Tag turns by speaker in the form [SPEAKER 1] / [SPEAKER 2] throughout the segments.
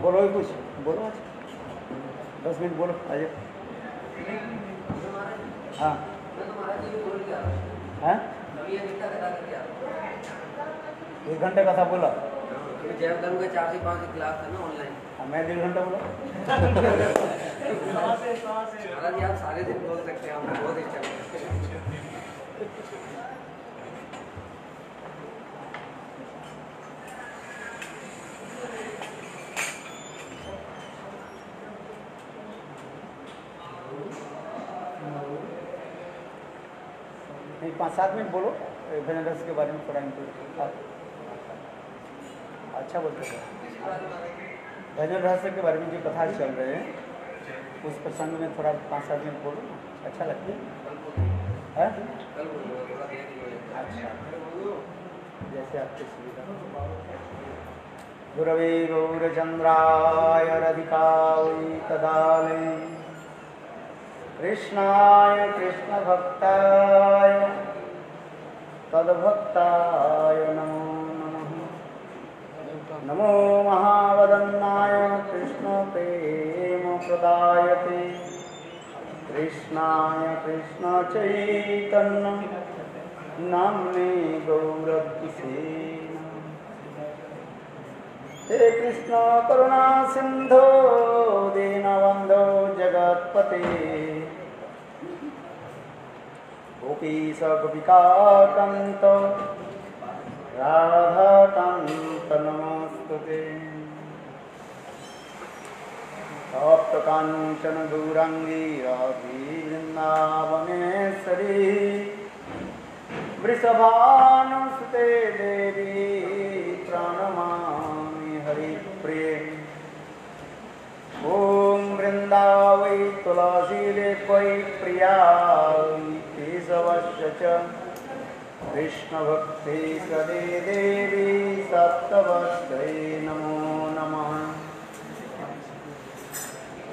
[SPEAKER 1] बोलो ही कुछ, बोलो आज 10 मिनट बोलो आ जाओ। हाँ हाँ 1 घंटे का था बोला।
[SPEAKER 2] जब करूँगा 4 से 5 क्लास था ना ऑनलाइन।
[SPEAKER 1] मैं 1.5 घंटा बोला।
[SPEAKER 2] महाराज आप सारे दिन बोल सकते हैं, आपको बहुत इच्छा है।
[SPEAKER 1] नहीं 5-7 मिनट बोलो भजन रस के बारे में थोड़ा अच्छा बोलते हैं। भजन रहस्य के बारे में जो कथा चल रहे हैं उस प्रसंग में थोड़ा 5-7 मिनट बोलो ना, अच्छा लगता है। अच्छा जैसे आपकी सुविधा। गुरवे गौरचंद्राय राधिकायै तदालये कृष्णाय कृष्णभक्ताय तद्भक्ताय नमो नमः। नमो महावदन्नाय कृष्णप्रेम प्रदायते कृष्णाय कृष्णचैतन्य नाम्ने गौरद्विषे। हे कृष्ण करुणा सिंधो दीनबंधो जगत्पते गोपीश गोपिकाकान्त राधाकान्त नमस्तुते। तप्तकाञ्चन गौराङ्गी राधे वृन्दावनेश्वरी वृषभानुसुते देवी प्रणमामि हरिप्रिये। ॐ वृन्दावै तुलसीलेपै प्रियायै केशवस्य च कृष्णभक्ते सदे देवी सप्तवस्त्रै नमो नमः।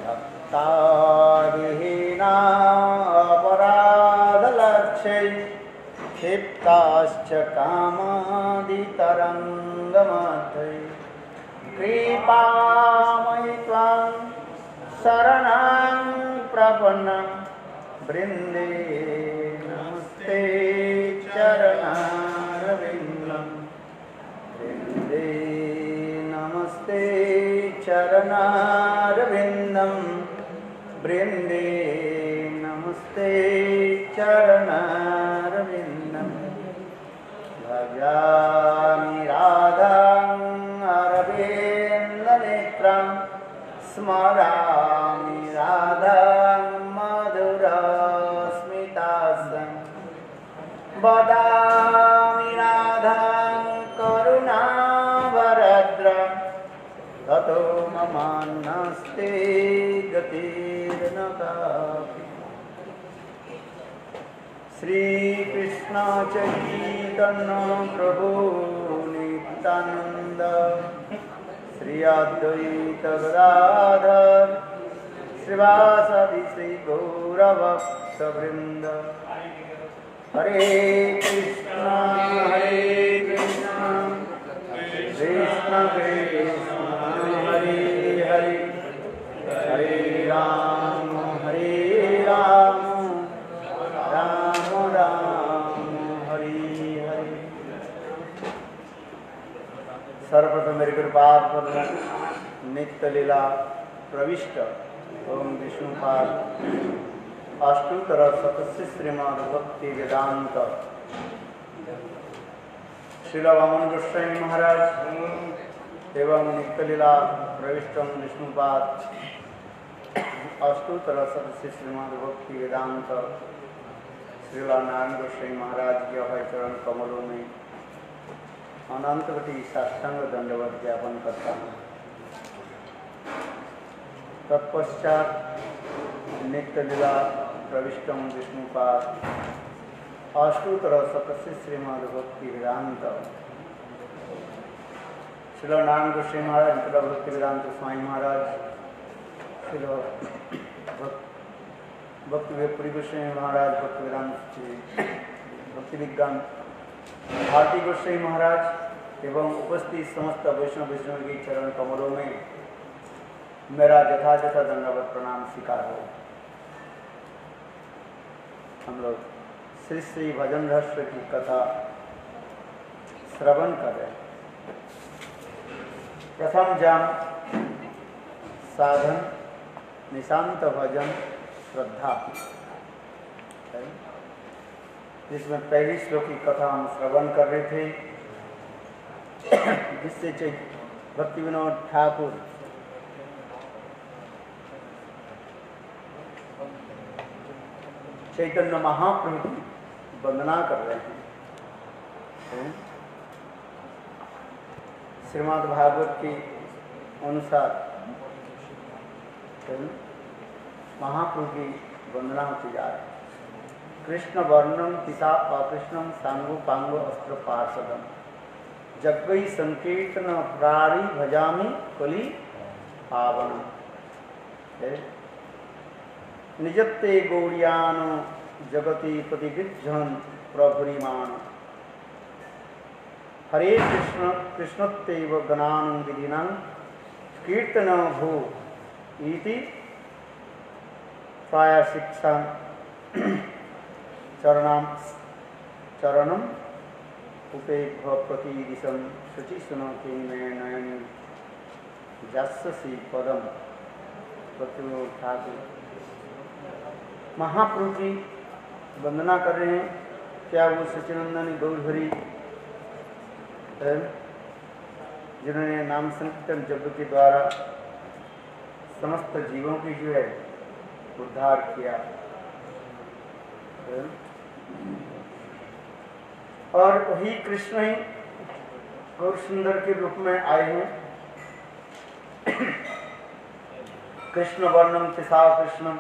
[SPEAKER 1] भक्ताविहीनापराधलक्ष्यै क्षिप्ताश्च कामादितरङ्गमध्ये कृपामयि त्वां शरणं प्रपन्नं वृन्दे नमस्ते चरणारविन्दं वृन्दे नमस्ते चरणारविन्दं वृन्दे नमस्ते चरणारविन्दं। भजामि राधां अरविन्दनेत्रं स्मरामि राधां मधुरस्मितासं वदामि राधां करुणावरद्रं ततो ममान्नस्ते गतिर्न कापि। श्रीकृष्ण चैतन्य प्रभु नित्यानंद श्री अद्वैत गदाधर श्रीवासादि श्री गौरभक्तवृंद। हरे कृष्ण कृष्ण कृष्ण हरे हरे हरे राम राम राम हरे हरे। सर्वप्रथम मेरे कृपाद पर नित्य लीला प्रविष्ट ओम विष्णुपाद अष्टोत्तर शतस्य श्रीमद् भक्ति वेदांत श्रील वामन गोस्वामी महाराज एवं नित्य लीला प्रविष्ट विष्णुपाद अष्टोत्तर शतस्य श्रीमद् भक्ति वेदांत श्रील नारायण गोस्वामी महाराज के अभय चरण कमलों में अनंत कोटि साष्टांग दंडवत ज्ञापन करता हूँ। तत्पश्चात नित्य लीला प्रविष्टम विष्णुपाद अष्टोत्तर शतस्य श्रीमद् भक्ति वेदांत श्रील नारायण गोस्वामी महाराज भक्ति वेदांत स्वामी महाराज श्रील भक्ति पुरी गोस्वामी महाराज भक्ति वेदांत भक्ति विज्ञान भारती गोस्वामी महाराज एवं उपस्थित समस्त वैष्णव की चरण कमलों में मेरा यथायथा दंडवत प्रणाम स्वीकार हो। हम लोग श्री श्री भजन रहस्य की कथा श्रवण कर रहे हैं। प्रथम जन साधन निशांत भजन श्रद्धा, जिसमें पहली श्लोक की कथा हम श्रवण कर रहे थे, जिससे भक्ति विनोद ठाकुर चैतन्य महाप्रभु की वंदना कर रहे हैं। श्रीमद् भागवत के अनुसार महाप्रभु की वंदना होती जा रही है। कृष्ण वर्णम पिता अकृष्णम सांगो पांगो अस्त्र पार्षदम जग्गई संकीर्तन प्राणी भजामी कली पावनम। निजत्ते गौरियान जगति प्रतिगृह्यन प्रभुरिमान हरे कृष्ण कृष्णत्तेव गणान विधिनां कीर्तन भो इति प्राय शिक्षा चरणम उपेभ प्रतिदिशं शुचि सुनोति मे नयन जस्सी पदम। भक्ति ठाकुर महाप्रभु की वंदना कर रहे हैं। क्या वो सच्चिदानंद गौरहरि जिन्होंने नाम संकीर्तन जप के द्वारा समस्त जीवों की जो है उद्धार किया, और वही कृष्ण ही गौर सुंदर के रूप में आए हैं। कृष्ण वर्णम पिसा कृष्णम,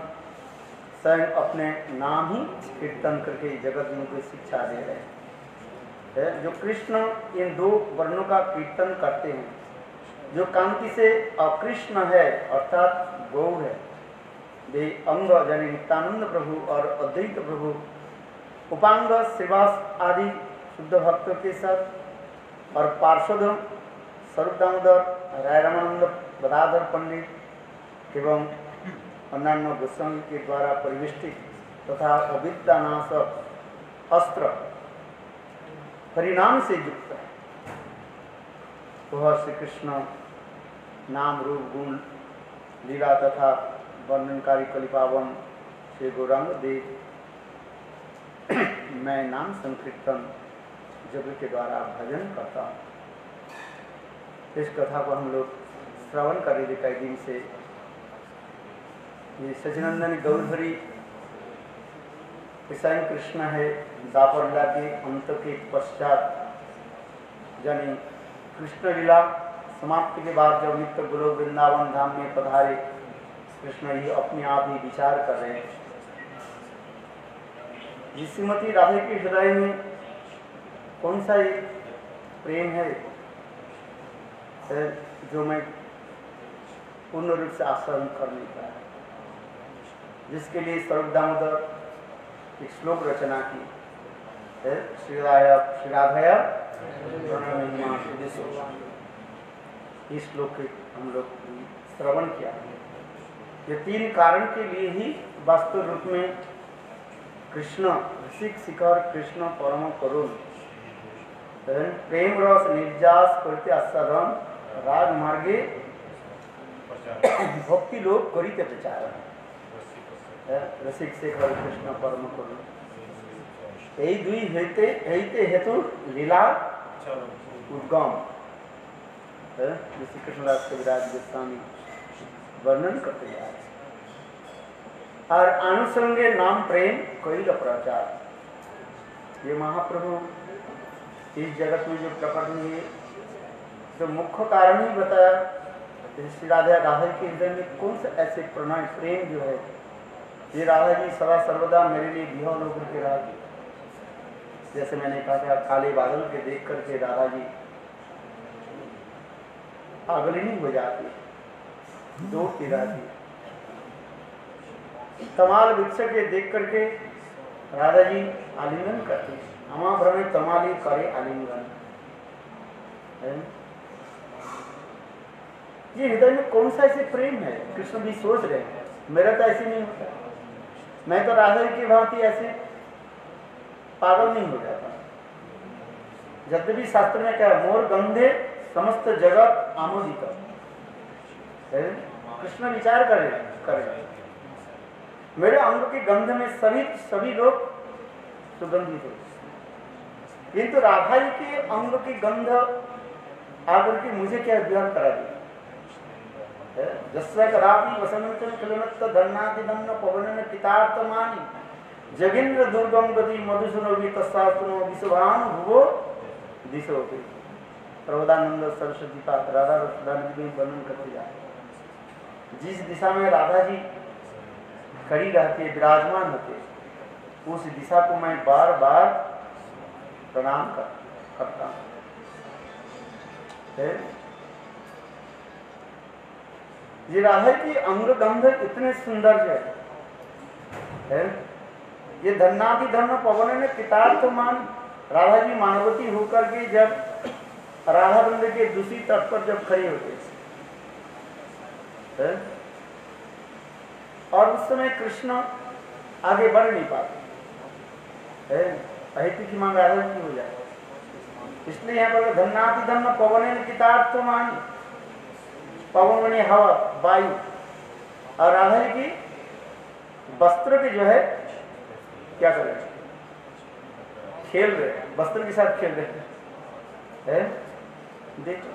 [SPEAKER 1] स्वयं अपने नाम ही कीर्तन करके जगत में कोई शिक्षा दे रहे हैं। जो कृष्ण इन दो वर्णों का कीर्तन करते हैं, जो कांति से अकृष्ण है अर्थात गौर है, वे अंग यानी नित्यानंद प्रभु और अद्वैत प्रभु, उपांग श्रीवास आदि शुद्ध भक्तों के साथ, और पार्षद स्वरूप दामोदर, राय रामानंद, गदाधर पंडित एवं अन्यान्य गोस्वामी के द्वारा परिवेष्टित तथा अविद्यानाशक अस्त्र परिणाम से युक्त है। वह श्री कृष्ण नाम रूप गुण लीला तथा वर्णनकारी कलिपावन श्री गौरांग देव मैं नाम संकीर्तन जप के द्वारा भजन करता हूँ। इस कथा को हम लोग श्रवण कर रहे थे कई दिन से। ये सच्चिदानंद गौरहरि स्वयं कृष्ण है। द्वापर लीला के अंत के पश्चात यानी कृष्ण लीला समाप्ति के बाद जब नित्य गोलोक वृंदावन धाम में पधारे, कृष्ण ही अपने आप ही विचार कर रहे हैं। जिस श्रीमती राधे के हृदय में कौन सा एक प्रेम है जो मैं पूर्ण रूप से आश्रम कर नहीं पाया, जिसके लिए स्वरूप दामोदर एक श्लोक रचना की है, श्रीराधया इस श्लोक के हम लोग श्रवण किया। ये तीन कारण के लिए ही वास्तव रूप में कृष्ण ऋषिक शिखर कृष्ण परम करुण प्रेम रस निर्जास करते आस्वादन राग मार्गे भक्ति लोग करिते प्रचार रसिक शेखर कृष्ण परम करुण। यही दुई हेते हेतु लीला उद्गम श्री कृष्णदास कविराज गोस्वामी वर्णन करते जा रहे। और अनुसंगे नाम प्रेम कैल प्रचार। ये महाप्रभु इस जगत में जो प्रकट हुए, जो मुख्य कारण ही बताया, श्री राधा के हृदय में कौन सा ऐसे प्रणय प्रेम जो है, ये राधा जी सदा सर्वदा मेरे लिए विहल होकर के रहा। जैसे मैंने कहा था, काले बादल के देख करके राधा जी अगलिनी हो जाती, दौड़ती रहती। तमाल वृक्ष के देख करके राधा जी आलिंगन करती, अमा भ्रमे तमाली करे आलिंगन। ये हृदय में कौन सा ऐसे प्रेम है? कृष्ण भी सोच रहे हैं, मेरा तो ऐसे नहीं होता, मैं तो राधा की भांति ऐसे पागल नहीं हो जाता। जब भी शास्त्र में क्या है, मोर गंधे समस्त जगत आमोदित। कृष्ण विचार करें मेरे अंग के गंध में सभी लोग सुगंधित हो, किंतु राधा जी के अंग की गंध आकर के मुझे क्या विहार करा दी। जस्व कदापि वसंत किलमत्त धन्नादिदन्न पवनन पितार्थमानि जगेंद्र दुर्गम गति मधुसूनोगी तस्सास्तुनो विश्वान भुवो दिशोपि। प्रबोधानंद सरस्वती पाद राधा रसदानंदी में वर्णन करते जा रहे। जिस दिशा में राधा जी खड़ी रहती है, विराजमान होते, उस दिशा को मैं बार बार प्रणाम करता हूँ। ये राधा की अंग गंध इतने सुंदर है। ये धन्नादि धन पवन ने पितार्थ मान, राधा जी मानवती होकर के जब राधा वृंद के दूसरी तट पर जब खड़ी होते है? और उस समय कृष्ण आगे बढ़ नहीं पाते, अहित की मांग राधा की हो जाए, इसलिए यहाँ पर धन्नादि धन पवन पितार्थ मान, पवन मणि हवा वायु, और राधा जी की वस्त्र के जो है क्या कर रहे हैं, खेल रहे हैं, वस्त्र के साथ खेल रहे हैं। देखो,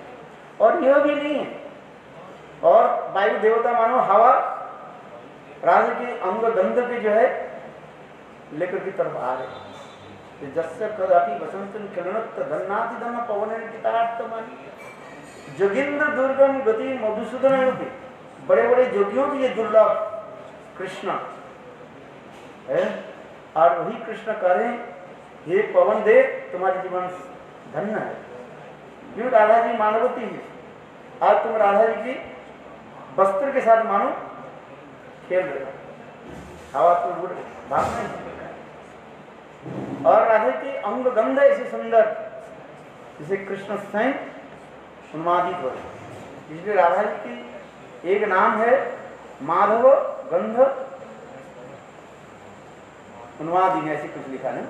[SPEAKER 1] और यह भी नहीं है, और वायु देवता मानो हवा राधा के अंग गंध के जो है लेकर की तरफ आ रहे। जस्य कदापि वसंत किरणत धन्नाति धन पवन जोगिंद्र दुर्गम गति मधुसूदन योगी, बड़े बड़े जोगियों की ये दुर्लभ कृष्ण है। और वही कृष्ण कह रहे हैं, हे पवन देव तुम्हारे जीवन धन्य है, क्यों राधा जी मानवती है, आज तुम राधा जी की वस्त्र के साथ मानो खेल रहे हो, हवा तो भाग नहीं। और राधा की अंग गंध ऐसे सुंदर जिसे कृष्ण स्वयं उन्मादित हो, इसलिए राधा जी की एक नाम है माधव गंध उन्मादिनी, ऐसी कुछ लिखा नहीं।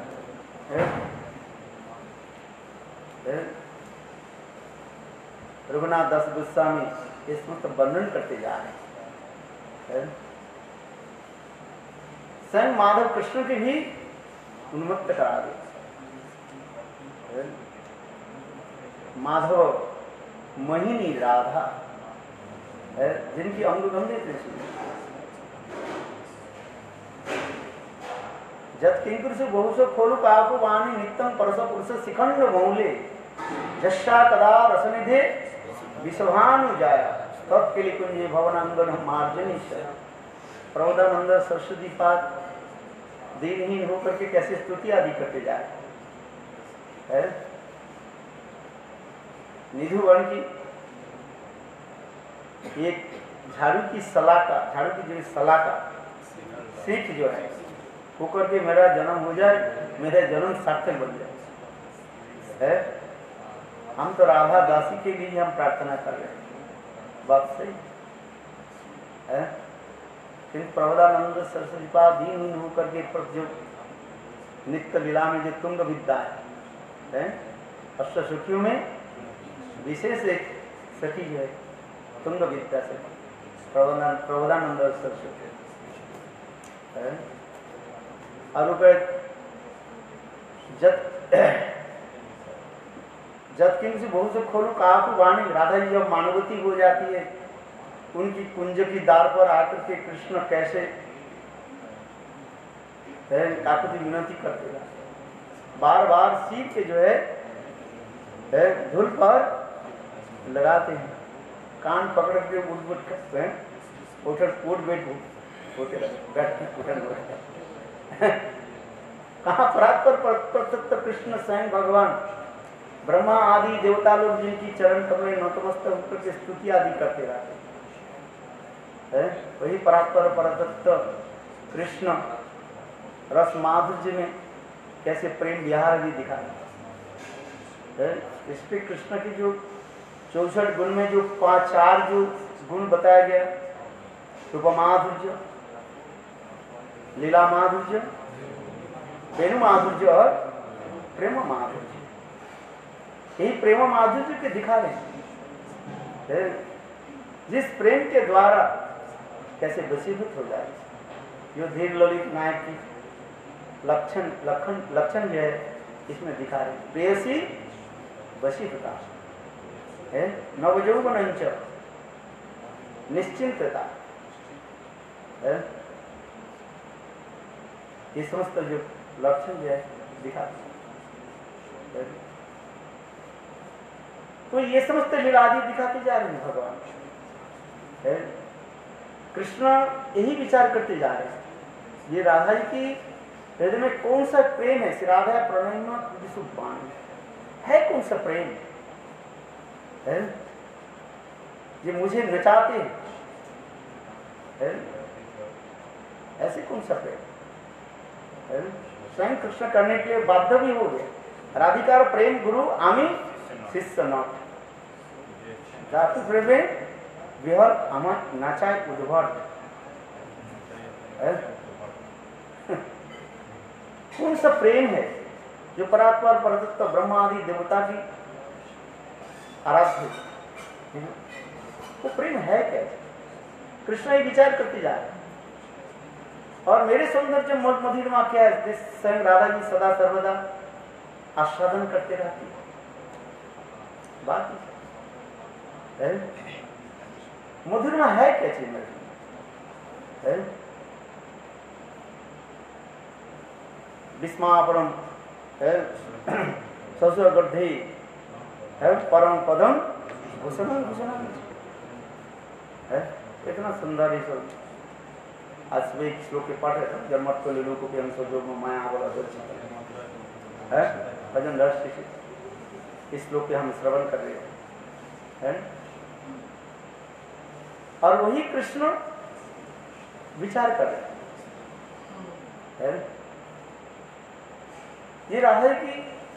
[SPEAKER 1] रघुनाथ दास गोस्वामी इसमें तो वर्णन करते जा रहे हैं। स्वयं माधव कृष्ण के भी उन्मत्त करा दे। माधव मोहिनी राधा है, जिनकी अंग गंधे थे। जत किंकुर से बहु से खोलु काकु वाणी नित्यम परस पुरुष शिखंड बहुले जस्सा कदा रसनिधे विश्वानु जाया तत्केली कुंजे भवनांगन मार्जनी। प्रबोधानंद सरस्वती पाद दीनहीन होकर के कैसे स्तुति आदि करते जाए है। निधुवन की एक झाड़ू की सलाका, झाड़ू की जो सलाका सीख जो है होकर के मेरा जन्म हो जाए, मेरा जन्म सार्थक बन जाए है। हम तो राधा दासी के लिए हम प्रार्थना कर रहे हैं, बात सही है। किंतु प्रबोधानंद सरस्वती पाद दीन होकर के जो नित्य लीला में जो तुंग विद्या है, अष्ट सखियों में विशेष एक सखी जो है तुंग विद्या से प्रबोधानंद सरस्वती है। और जब किंग से बहुत से खोलू काकु वाणी, राधा जी जब मानवती हो जाती है, उनकी कुंज की दार पर आकर के कृष्ण कैसे काकुति विनती करते हैं, बार बार सीख के जो है धुल पर लगाते हैं, कान पकड़ के उठ करते हैं, उठ बैठ होते कहाँ प्रत्यक्ष कृष्ण स्वयं भगवान ब्रह्मा आदि देवता लोग जिनकी चरण कमल नतमस्तक होकर के स्तुति आदि करते रहते हैं, वही परात्पर परतत्व कृष्ण रस माधुर्य में कैसे प्रेम विहार भी दिखाते। इस पे कृष्ण की जो 64 गुण में जो 4 जो गुण बताया गया, रूप माधुर्य, लीला माधुर्य, वेणु माधुर्य और प्रेम माधुर्य, यही प्रेम माधुर्य के दिखा रहे हैं, जिस प्रेम के द्वारा कैसे वशीभूत हो जाए। जो धीर ललित नायक की लक्षण जो है इसमें दिखा रहे हैं, प्रेयसी वशीभूता है, नवयौवनंच निश्चिंतता है, ये समस्त जो लक्षण जो है दिखाते हैं। तो ये समस्त लीला आदि दिखाते जा रहे हैं भगवान है। कृष्ण यही विचार करते जा रहे हैं, ये राधा जी की हृदय में कौन सा प्रेम है। श्री राधा प्रणयम विशुद्धान है, कौन सा प्रेम है ये मुझे नचाते हैं, ऐसे कौन सा प्रेम है? स्वयं कृष्ण करने के लिए बाध्य भी हो गए। राधिकार प्रेम गुरु आमी शिष्य नॉट जातु प्रेमे विहर আমার নাচায় উদ্ভট। कौन सा प्रेम है जो परात्पर परतत्व ब्रह्मा आदि देवता की आराध्य है? वो प्रेम है क्या? कृष्ण ही विचार करते जा रहे हैं। और मेरे सौंदर्य मधुरमा क्या है, स्वयं राधा जी सदा सर्वदा आस्वादन करते रहती है। बात है मधुरमा है क्या चीज में है? विस्मापरम है ससुरगर्धे है, परम पदम भूषणम भूषणम है। इतना सुंदर ही सब आज सुबह एक श्लोक के पाठ है, जन्मत को ले लोगों के अंश जो माया बोला है भजन रस, इस श्लोक के हम श्रवण कर रहे हैं। और वही कृष्ण विचार कर रहे हैं। ये राधा की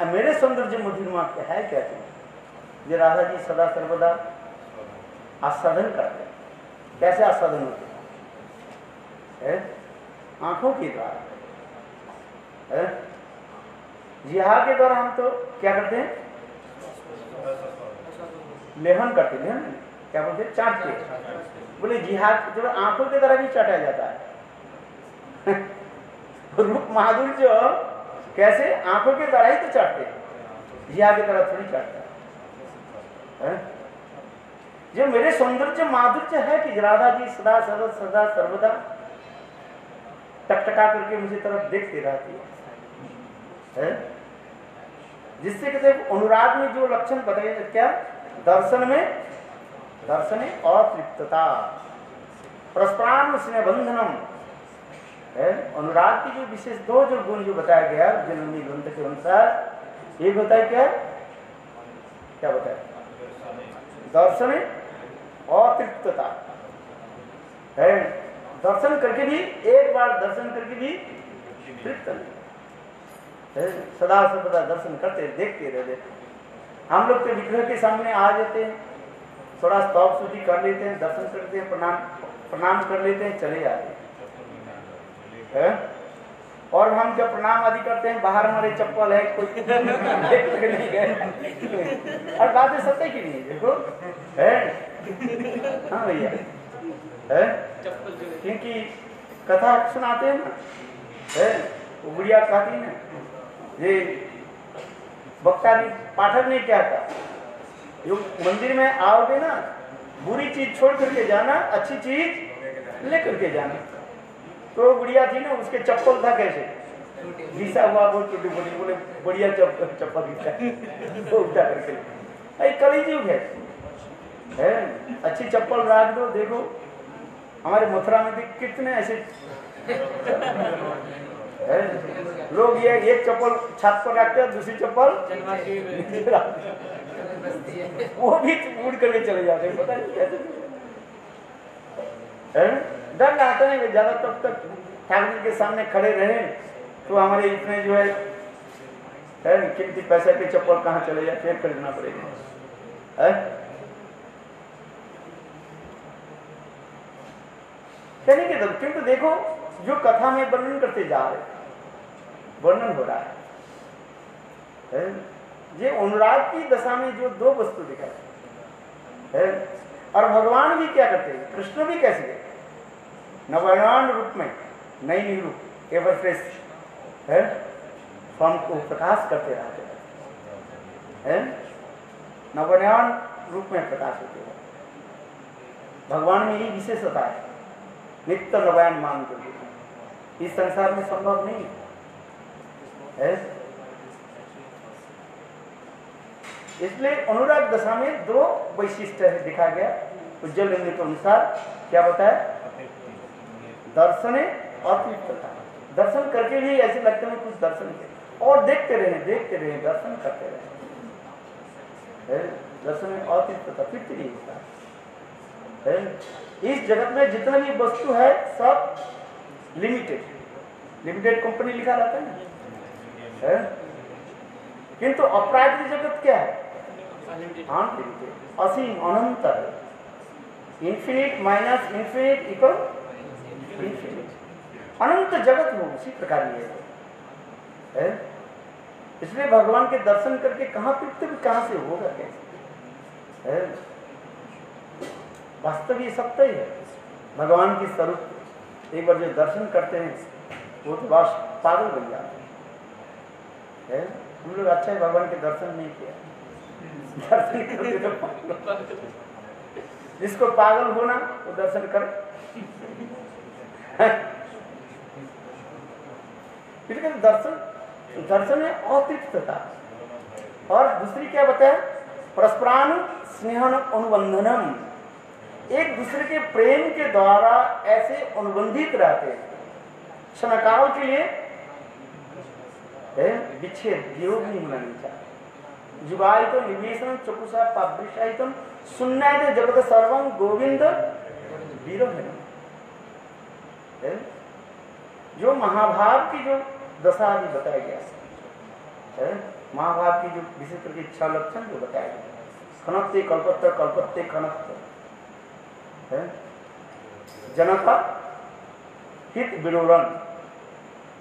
[SPEAKER 1] मेरे सौंदर्य मधुरमा क्या है क्या तुम? ये राधा जी सदा सर्वदा आस्वादन करते हैं। कैसे आस्वादन होते हैं? आंखों के द्वारा, जिहा के द्वारा हम तो क्या करते हैं? लेहन करते हैं, क्या बोलते हैं? चाटते। बोले जिहाद जो आंखों के द्वारा भी चाटा जाता है। रूप माधुर्य कैसे? आंखों के द्वारा ही तो चाटते हैं, जिहा के द्वारा थोड़ी चाटता है। जो मेरे सौंदर्य माधुर्य है कि राधा जी सदा सर्वदा टकटका करके मुझे तरफ देखते रहती है, जिससे कहते अनुराग में जो लक्षण बताए क्या? दर्शन में अतृप्तता, प्रस्प्राण स्नेह बंधनम है। अनुराग की जो विशेष दो जो गुण जो बताया गया जननी ग्रंथ के अनुसार, एक बताया क्या बताया? दर्शन अतृप्तता है, दर्शन करके भी एक बार दर्शन करके भी तृप्त नहीं, सदा सर्वदा दर्शन करते देखते रहते। हम लोग तो विग्रह के सामने आ जाते हैं, थोड़ा स्तौप स्तुति कर लेते हैं, दर्शन करते हैं, प्रणाम कर लेते हैं, चले जाते हैं। और हम जब प्रणाम आदि करते हैं, बाहर हमारे चप्पल है, कोई नहीं गए। और बात है सत्य की नहीं, देखो है। हाँ भैया है, क्योंकि कथा सुनाते हैं ना, है वो बुढ़िया कहती है ना, ये वक्ता ने पाठक ने क्या कहा, जो मंदिर में आओगे ना, बुरी चीज छोड़ करके जाना, अच्छी चीज लेकर के जाना। तो बुढ़िया थी ना, उसके चप्पल था कैसे घिसा हुआ, बहुत टूटी फूटी, बोले बढ़िया चप्पल घिसा वो उठा करके। कलयुग है, अच्छी चप्पल रख दो। देखो हमारे मथुरा में भी कितने ऐसे लोग ये एक चप्पल छत पर रखते हैं, दूसरी चप्पल वो भी उड़ करके चले जाते हैं, पता नहीं कैसे। डर लगता है ज्यादा तब तक ठाकुर के सामने खड़े रहे तो हमारे इतने जो है कीमती पैसे के चप्पल कहाँ चले जाए, फिर खरीदना पड़ेगा। कहने के दम, किंतु देखो जो कथा में वर्णन करते जा रहे, वर्णन हो रहा है, ये अनुराग की दशा में जो दो वस्तु दिखाई है, और भगवान भी क्या करते हैं, कृष्ण भी कैसे गए नवायन रूप में, नई नई रूप एवर फ्रेश है, फॉर्म को प्रकाश करते रहते हैं, नवायन रूप में प्रकाश होते हैं। भगवान में यही विशेषता है, नित्य नवायन मान करके, इस संसार में संभव नहीं है। इसलिए अनुराग दशा में दो वैशिष्ट है दिखा गया। उज्जवल लिंग के अनुसार क्या बताया, दर्शने अतिरिक्तता, दर्शन करके भी ऐसे लगते हैं कुछ दर्शन के, और देखते रहे दर्शन करते रहे, दर्शन में अतिरिक्तता तृप्ति नहीं होता है। इस जगत में जितना भी वस्तु है सब लिमिटेड कंपनी लिखा रहता है, किंतु अपराधिक जगत क्या है, अनलिमिटेड, असीम, अनंत है, infinite minus infinite equal infinite, अनंत जगत हो उसी प्रकार ये है। इसलिए भगवान के दर्शन करके कहाँ तृप्ति कहाँ से होगा, कैसे है? वास्तव ये सत्य ही है, भगवान की स्वरूप एक बार जो दर्शन करते हैं वो तो बस पागल बन जाते हैं। हम लोग अच्छा है भगवान के दर्शन नहीं किया, दर्शन करते तो जिसको पागल होना वो दर्शन कर। दर्शन में अतृप्तता, और दूसरी क्या बताया, परस्परानु स्नेहन अनुबंधनम, एक दूसरे के प्रेम के द्वारा ऐसे अनुबंधित रहते हैं, क्षणकाल के लिए विच्छेद वियोग नहीं होना नहीं चाहिए। जुगायित निवेशन चकुषा पावृषायितम सुन्नायते जगत सर्वं गोविंद वीरभद्र। जो महाभारत की जो दशा आदि बताया गया है, महाभारत की जो विशेष करके इच्छा लक्षण जो बताया गया, खनत्ते कल्पत्ते कल्पत्ते खनत्ते, जनता हित विरोधन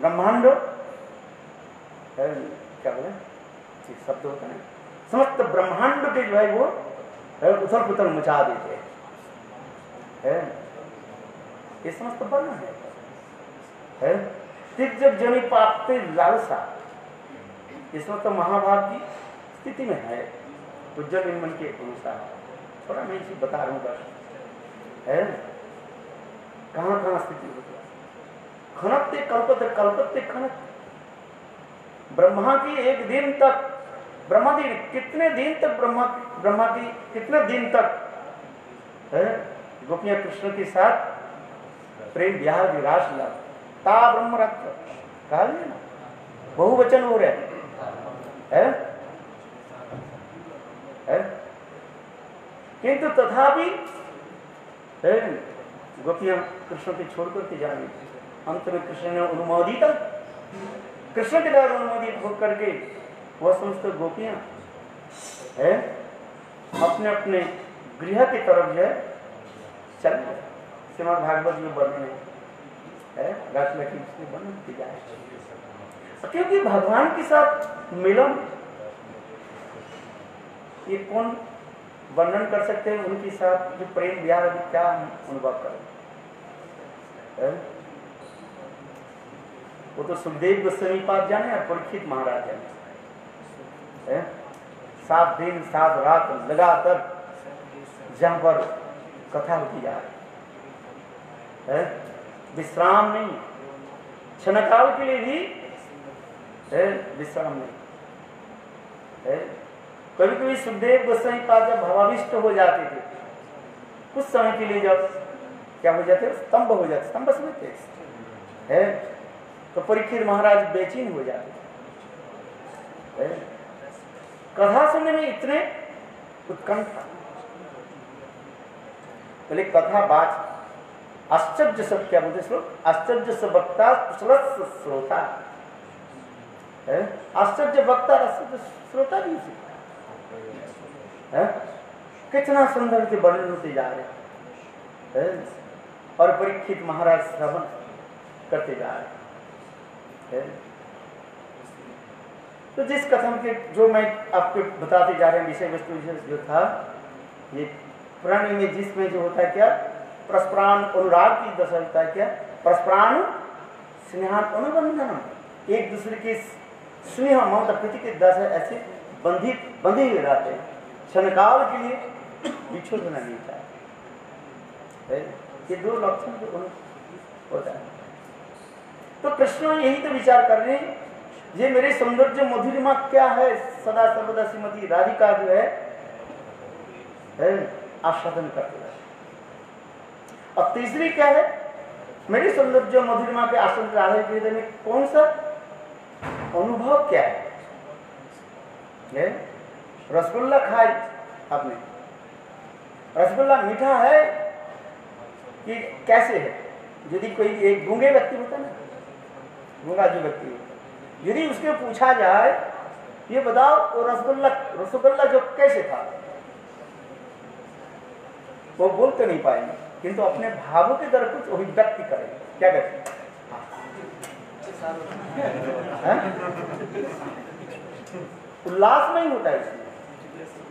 [SPEAKER 1] ब्रह्मांड, क्या बोले शब्द होता है, समस्त ब्रह्मांड के जो है वो उथल पुथल मचा देते हैं, ये समस्त वर्णन है। जब जनी पापते लालसा, इस वक्त तो महाभारत की स्थिति में है, उज्जवल मन के अनुसार थोड़ा मैं इसी बता रहा हूँ बस, है कहाँ कहाँ स्थिति होती है। खनत्ते कल्पत्ते खनत, ब्रह्मा की एक दिन तक, ब्रह्मा की कितने दिन तक, ब्रह्मा की कितने दिन तक है गोपियां कृष्ण के साथ प्रेम विहार विरास लाभ ता ब्रह्म रक्त कहा ना, बहुवचन हो रहे है? किंतु तथापि गोपियां कृष्ण के छोड़ करके जाने, अंत में कृष्ण ने अनुमोदित, कृष्ण के द्वारा अनुमोदित होकर के वह समस्त गोपियां है अपने अपने गृह की तरफ जो है चल गए। श्रीमद् भागवत में वर्णन है, रासलीला की उसमें वर्णन की जाए, क्योंकि भगवान के साथ मिलन ये कौन वर्णन कर सकते हैं, उनके साथ जो प्रेम विहार अभी क्या अनुभव करें। वो तो सुखदेव गोस्वामी पास जाने और परीक्षित महाराज जाने, 7 दिन 7 रात लगातार जहां पर कथा होती जा रही है, विश्राम नहीं, क्षणकाल के लिए भी विश्राम नहीं। कभी कभी सुखदेव गोस्वामी पास जब भावाविष्ट हो जाते थे, कुछ समय के लिए जब क्या हो जाते, स्तंभ हो जाते, स्तंभ समझते है, तो परीक्षित महाराज बेचैन हो जाते। कथा सुनने में इतने उत्कंठा, पहले कथा बात आश्चर्य सब क्या बोलते श्लोक, आश्चर्य से वक्ता कुशल श्रोता, आश्चर्य वक्ता आश्चर्य श्रोता भी उसी है। कितना सुंदर के वर्णन होते जा रहे हैं, और परीक्षित महाराज श्रवण करते जा रहे हैं। तो जिस कथन के जो मैं आपको बताते जा रहे हैं विषय वस्तु जो था, ये पुराने में जिसमें जो होता है क्या, परस्परान अनुराग की दशा होता है क्या, परस्परान स्नेहान अनुबंधनम, एक दूसरे के स्नेह ममता प्रीति के दशा ऐसे बंधे हुए रहते हैं, क्षणकाल के लिए विच्छोद होना नहीं चाहिए। ये दो लक्षण जो होता है। तो कृष्ण यही तो विचार कर रहे हैं, ये मेरे सौंदर्य मधुरिमा क्या है, सदा सर्वदा श्रीमती राधिका जो है आस्वादन करते हैं। और तीसरी क्या है, मेरी सौंदर्य मधुरिमा के आस्वादन राधा के हृदय में कौन सा अनुभव क्या है? रसगुल्ला खाए आपने, रसगुल्ला मीठा है कि कैसे है? यदि कोई एक गूंगे व्यक्ति होता है ना, गूंगा जो व्यक्ति होता है, यदि उसके पूछा जाए ये बताओ वो रसगुल्ला जो कैसे था, वो बोल तो नहीं पाएंगे, किंतु अपने भावों के द्वारा कुछ अभिव्यक्ति करेंगे। क्या कहते उल्लास में ही होता है इसमें।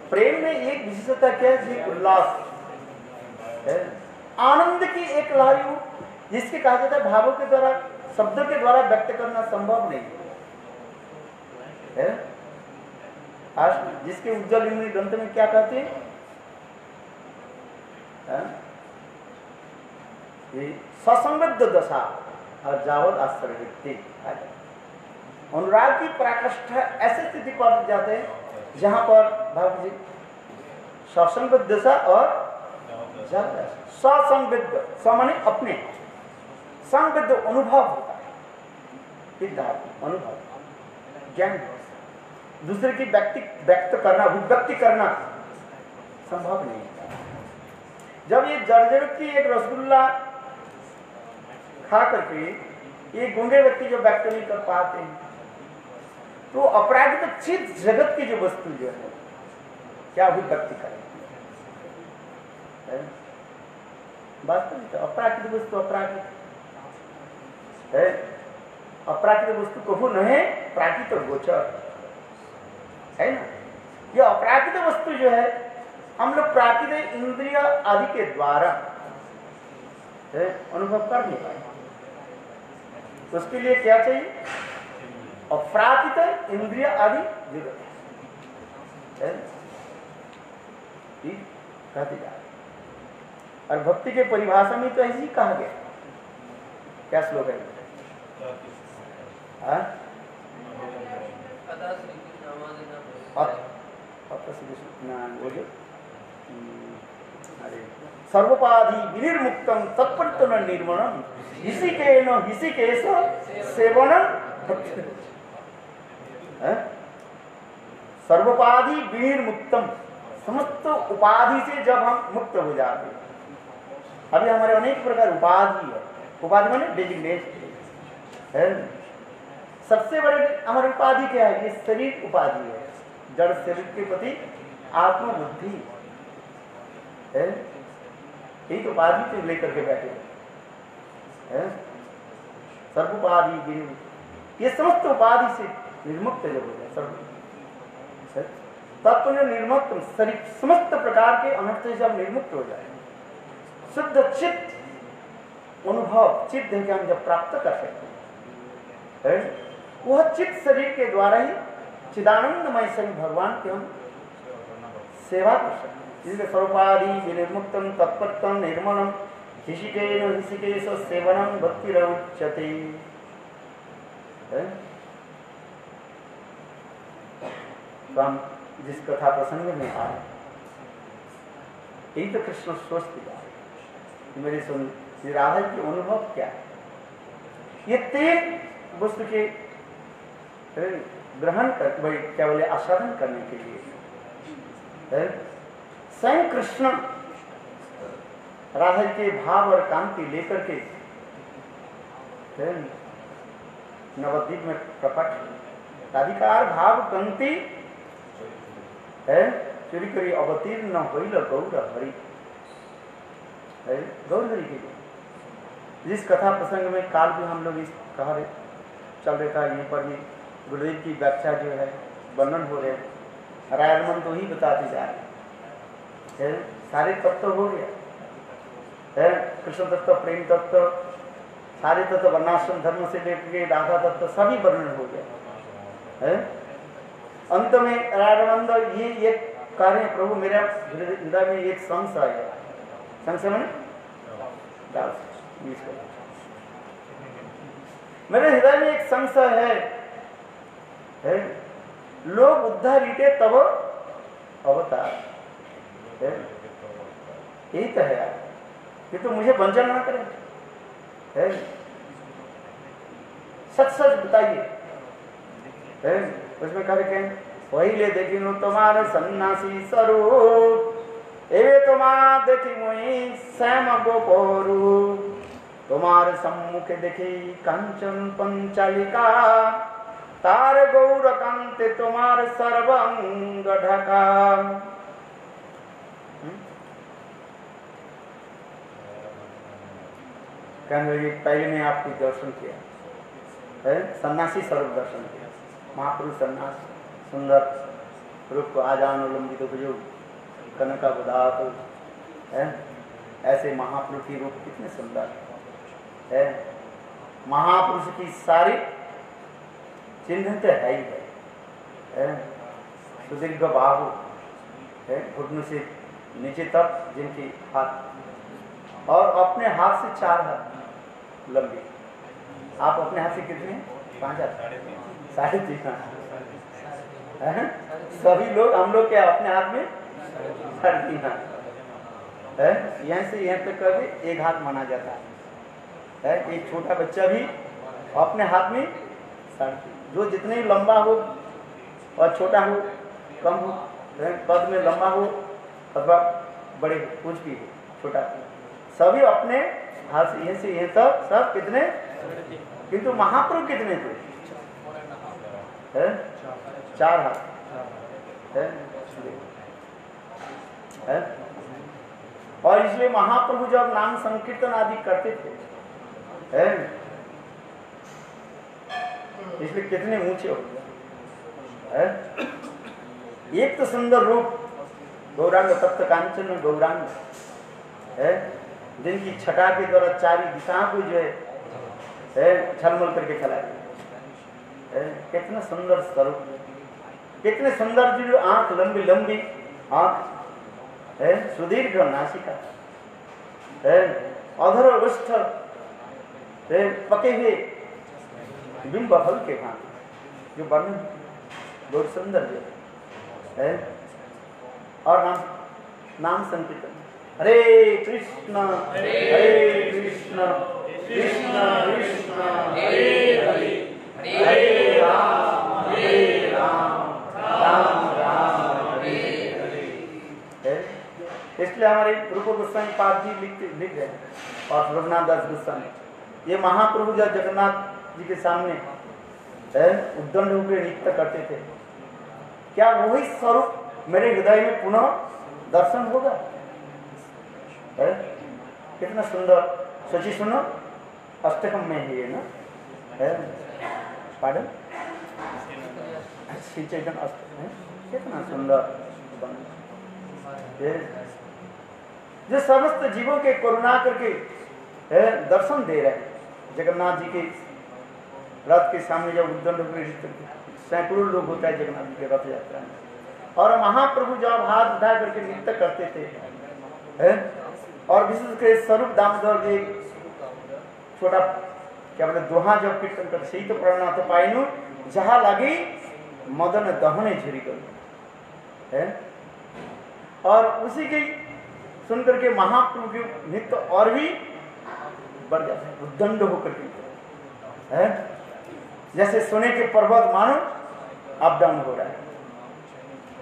[SPEAKER 1] प्रेम में एक विशेषता क्या है? उल्लास है, आनंद की एक लहरी जिसके कहा जाता है भावों के द्वारा, शब्दों के द्वारा व्यक्त करना संभव नहीं है। आज जिसके उज्जवल इन्हीं ग्रंथ में क्या कहते हैं, ससंबद्ध दशा और जावत आश्चर्य व्यक्ति, अनुराग की पराकाष्ठा ऐसे स्थिति पर जाते हैं जहां पर भाव जी ससंबद्ध दशा और ससंबद्ध, माने अपने संबद्ध अनुभव होता है, सिद्धार्थ अनुभव, ज्ञान, दूसरे की व्यक्त करना, अभिव्यक्ति करना संभव नहीं होता। जब ये जर्जर की एक रसगुल्ला खा करके ये गूंगे व्यक्ति जो व्यक्त नहीं कर पाते हैं, तो अपराधिक चित जगत की जो वस्तु जो है क्या अभिव्यक्ति करें? वास्तविक अपराकृत वस्तु अपराकृत है, अपराकृत वस्तु कहो नहीं प्राकृत गोचर है ना। यह अपराकृत वस्तु जो है हम लोग प्राकृतिक इंद्रिय आदि के द्वारा अनुभव कर नहीं पाए। उसके लिए क्या चाहिए? अपराकृत इंद्रिय आदि जगत है, कहते जा रहे। और भक्ति के परिभाषा में तो ऐसे ही कहा गया। क्या श्लोक है? सर्वोपाधि विनिर्मुक्तम तत्परितन निर्मणम हिसिकेश सेवनम। सर्वोपाधि विनिर्मुक्तम, समस्त उपाधि से जब हम मुक्त हो जाते हैं। अभी हमारे अनेक प्रकार उपाधि है, उपाधि माने डेजिग्नेशन है। सबसे बड़े हमारी उपाधि क्या है? ये शरीर उपाधि है, जड़ शरीर के प्रति आत्मबुद्धि है, एक उपाधि से लेकर के बैठे हैं। सर्वोपाधि विनिर्मुक्त, ये समस्त उपाधि से निर्मुक्त जब हो जाए, सर्व तत्व जो निर्मुक्त, शरीर समस्त प्रकार के अनर्थ से जब निर्मुक्त हो जाए, शुद्ध चित्त अनुभव, चित्त है कि हम जब प्राप्त कर सकते हैं, वह चित्त शरीर के द्वारा ही चिदानंदमय शरीर भगवान की हम सेवा कर सकते हैं। इसलिए सर्वोपाधि विनिर्मुक्तम तत्परतम निर्मलम हिसिकेश सेवनम भक्तिरुच्यते। तो हम जिस कथा प्रसंग में आए, यही तो कृष्ण सोचते जा रहे, मेरे सुन राधा के अनुभव क्या है। ये तीन वस्तु के ग्रहण कर, भाई क्या बोले, आस्वादन करने के लिए स्वयं कृष्ण राधा के भाव और कांति लेकर के नवद्वीप में प्रकट। राधिकार भाव कंति है चोरी करी अवतीर्ण होइल गौर हरि, गौर हरि के लिए जिस कथा प्रसंग में काल भी हम लोग इस कहा चल रहे था, यहीं पर भी गुरुदेव की व्याख्या जो है वर्णन हो रहे हैं, रायरमन तो ही बताते जा रहे हैं। सारे तत्व हो गया है, कृष्ण तत्व, प्रेम तत्व, सारे तत्व, वर्णाश्रम धर्म से लेकर राधा तत्व सभी वर्णन हो गया है। अंत में रायरमंद ये एक कार्य, प्रभु मेरा हृदय में एक संशय है, संशय मैंने मेरे हृदय में एक संशय है? लोग उद्धारीते तब अवतार, यही तो है यार, ये तो मुझे वंचन ना करें है? सच सच बताइए, उसमें कह रहे वही ले देखी तुम्हारे सन्यासी स्वरूप, एवे तुम्हार देखी मुई श्याम गोपोरू, तुम्हारे सम्मुख देखी कंचन पंचालिका, तार गौर कांते तुम्हारे सर्वांग ढका। कहने लगे पहले ने आपको दर्शन किया है, सन्यासी स्वरूप दर्शन किया, महापुरुष सन्यास, सुंदर रूप को आजान लंबित उपयोग कनका बुधात है, ऐसे महापुरुष की रूप कितने सुंदर है। महापुरुष की सारी चिन्ह तो है ही है, सुदीर्घ बाहु है, घुटनों से नीचे तक जिनकी हाथ, और अपने हाथ से 4 हाथ लंबी। आप अपने हाथ से कितने? 5 हाथ, 3.5 हाथ। सभी लोग, हम लोग क्या अपने हाथ में 3.5 हाथ है। यहाँ से यहाँ तक कर 1 हाथ माना जाता है। एक छोटा बच्चा भी अपने हाथ में 3.5, जो जितने लंबा हो और छोटा हो, कम हो, कद में लंबा हो अथवा बड़े, कुछ भी हो, छोटा, सभी अपने हाथ से ये तक सब कितने, किंतु महाप्रभु कितने थे? 4 हाथ है। और इसलिए महाप्रभु जब नाम संकीर्तन आदि करते थे इसलिए कितने ऊंचे हो गए। एक तो सुंदर रूप, गौरांग तप्त कांचन गौरांग है, जिनकी छटा के द्वारा 4 दिशाओं को जो है छलमल करके चलाए। कितना सुंदर स्वरूप, कितने सुंदर जो आंख, लंबी लंबी आंख है, सुदीर्घ नासिका है, अधर उष्ठ पके हुए बिंब फल के भांति जो वर्णन बहुत सुंदर जो है। और नाम संकीर्तन, हरे कृष्ण कृष्ण कृष्ण हरे हरे, हरे राम राम राम हरे हरे। इसलिए हमारे रूप गोस्वामी पाद जी लिख गए, और रघुनाथ दास गोस्वामी, ये महाप्रभु जब जगन्नाथ जी के सामने उद्दंड होकर नृत्य करते थे, क्या वही स्वरूप मेरे हृदय में पुनः दर्शन होगा? कितना सुंदर, सोची सुनो, अष्टकम में ही है ना, पार्डन श्री चैतन्य अष्टकम, कितना सुंदर जो समस्त जीवों के करुणा करके दर्शन दे रहे हैं। जगन्नाथ जी के रथ के सामने जब उद्दंड होकर सैकड़ों लोग होता है जगन्नाथ जी के रथ यात्रा में, और महाप्रभु जब हाथ उठा करके नृत्य करते थे और विशेष कर स्वरूप दामोदर के छोटा क्या बोले दोहा जब कीर्तन करते, सही तो प्रणा तो पाइनु जहाँ लगी मदन दहने झुरी है। और उसी की सुनकर के महाप्रभु के नृत्य और भी बढ़ जाता है, उद्दंड होकर के है, जैसे सोने के पर्वत मानो अप डाउन हो रहा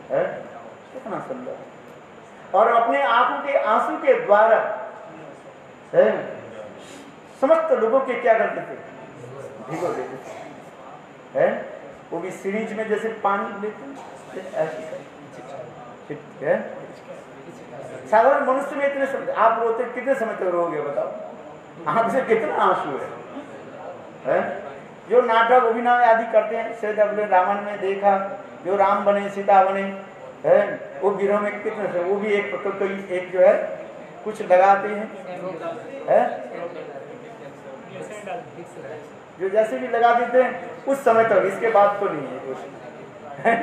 [SPEAKER 1] है। कितना सुंदर, और अपने आंखों के आंसू के द्वारा समस्त लोगों के क्या करते थे? भिगो देते थे। वो भी सीरीज में जैसे पानी लेते ऐसे साधारण मनुष्य में इतने समय, आप रोते कितने समय तक रोगे बताओ? आंख से कितना आंसू है? जो नाटक अभिनय आदि करते हैं, शायद अपने रावण में देखा, जो राम बने सीता बने है, वो वीरों में कितने से, वो भी एक जो है कुछ लगाते हैं, जो जैसे भी लगा देते हैं उस समय तक, इसके बाद तो नहीं है कुछ,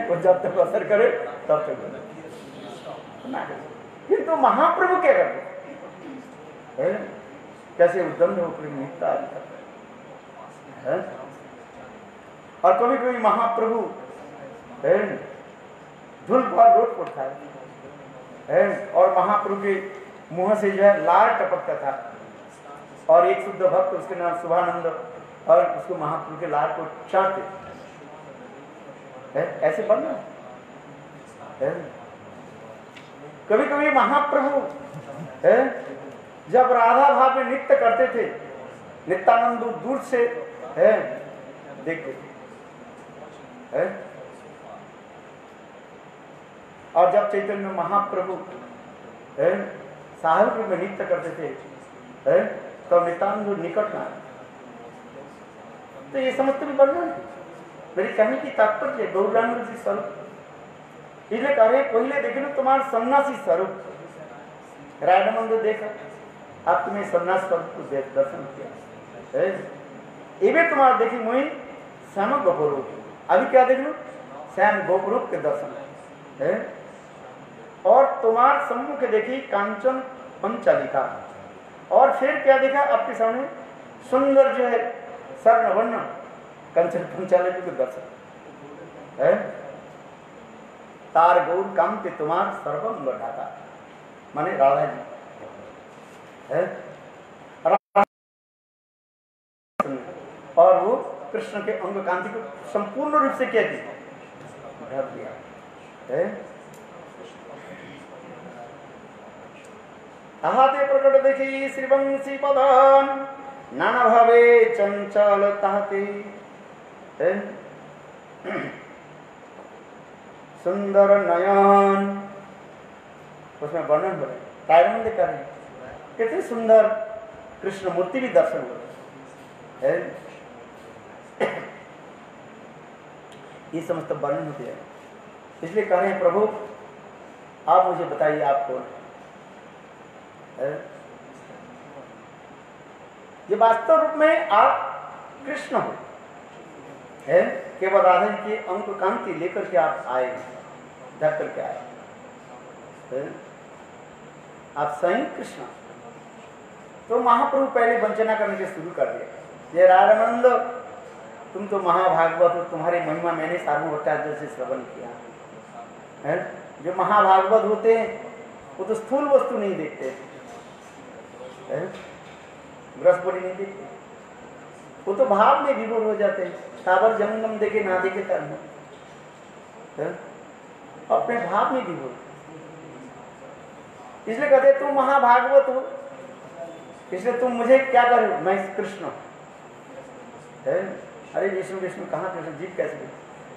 [SPEAKER 1] वो जब तक असर करे तब तक। किंतु महाप्रभु क्या करते हैं? कैसे उद्दंड होकर निकता है। और कभी कभी महाप्रभु धूल पर रोट पड़ता है और महाप्रभु के मुंह से जो है लार टपकता था, और एक शुद्ध भक्त उसके नाम शुभानंद, और उसको महाप्रभु के लार को चाटते ऐसे बनना है। कभी कभी महाप्रभु जब राधा भाव में नृत्य करते थे, नित्यानंद दूर से देखते थे, और जब चैतन्य महाप्रभु साहिब में नृत्य करते थे तब नित्यानंद निकट ना। तो ये समझते भी बनना है। मेरी कहने की तात्पर्य गौरांग जी स्वरूप इसलिए कह रहे पहले देख लो तुम्हारा सन्यासी स्वरूप, राधानंद देखा आप तुम्हें सन्यास स्वरूप को दर्शन किया, ये तुम्हारा देखी मुई श्याम गोपरूप, अभी क्या देख लो श्याम गोपरूप के दर्शन है। और तुम्हार सम्मुख देखी कांचन पंचालिका, और फिर क्या देखा आपके सामने सुंदर जो है स्वर्णवर्ण कंचन पंचालिका के दर्शन है। तार गौर काम के तुम्हार सर्वम लौटाता, माने राधा जी है, और वो कृष्ण के अंग कांति को संपूर्ण रूप से क्या ढक दिया है। ताहाते प्रकट देखी श्रीवंशी पदान नाना भावे चंचल ताहाते सुंदर नयन, उसमें वर्णन हो रहे टाइम कर रहे कितनी सुंदर कृष्ण मूर्ति भी दर्शन हो रहे है। ये समस्त वर्णन होते हैं। इसलिए कह रहे हैं प्रभु आप मुझे बताइए आप कौन है? ये वास्तव रूप में आप कृष्ण हो है, केवल राधा जी के अंक कांति लेकर के आप आए, धर करके आए है? आप स्वयं कृष्ण। तो महाप्रभु पहले वंचना करने के शुरू कर दिया, ये राधानंद तुम तो महाभागवत हो, तुम्हारी महिमा मैंने सार्वभौमाचार्य से श्रवण किया है। जो महाभागवत होते हैं वो तो स्थूल वस्तु नहीं देखते, बृहस्पति नहीं देखते, वो तो भाव में विभोर हो जाते हैं। सावर जंगम देखे ना देखे कर्म, अपने भाव में विभोर। इसलिए कहते तुम महाभागवत हो, इसलिए तुम मुझे क्या करो, मैं कृष्ण है। अरे विष्णु विष्णु कहाँ कृष्ण, जीव कैसे गए?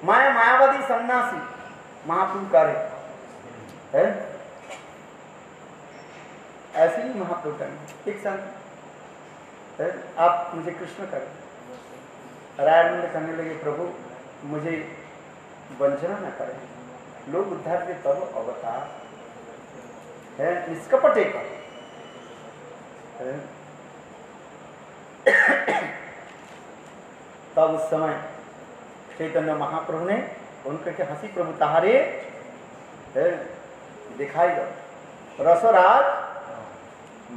[SPEAKER 1] माया मायावादी सन्यासी महाप्रभु कार्य है, ऐसे ही महाप्रभु करें एक साथ है। आप मुझे कृष्ण करें। रायनंद कहने लगे प्रभु मुझे वंचना न करें, लोग उद्धार के तब अवतार है, निष्कपट एक तब उस समय चैतन्य महाप्रभु ने उनके के हंसी प्रभु तहारे दिखाई दो रसराज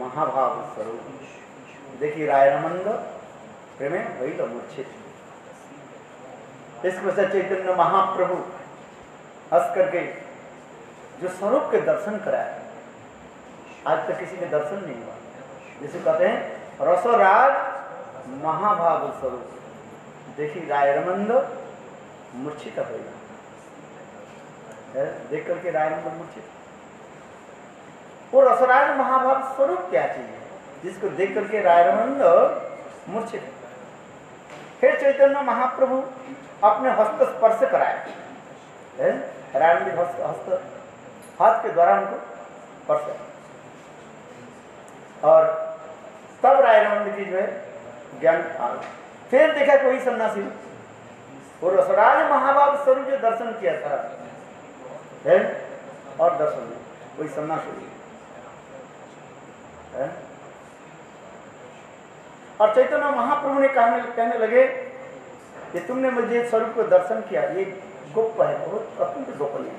[SPEAKER 1] महाभाव स्वरूप देखिए रायरमंद प्रेमे वही तो मूर्छित। इसको से चैतन्य महाप्रभु हंस करके जो स्वरूप के दर्शन कराए, आज तक किसी के दर्शन नहीं हुआ। जिसे कहते हैं रसराज महाभाव स्वरूप देखी रायरमंद मूर्छित होगा, देख करके रायरमंद मूर्छित। वो रसराज महाभाव स्वरूप क्या चीज है जिसको देख करके रायरमंद मूर्छित। फिर चैतन्य महाप्रभु अपने हस्त स्पर्श कराए, रायरमंद हस्त हाथ के द्वारा उनको स्पर्श, और तब राय रमन की जो है ज्ञान आ गया। फिर देखा कोई सन्यासी वो रसराज महाभाग स्वरूप जो दर्शन किया था है और दर्शन में कोई सन्यासी है। और चैतन्य महाप्रभु ने कहने लगे कि तुमने मुझे स्वरूप को दर्शन किया, ये गोप्य है, बहुत अत्यंत गोपनीय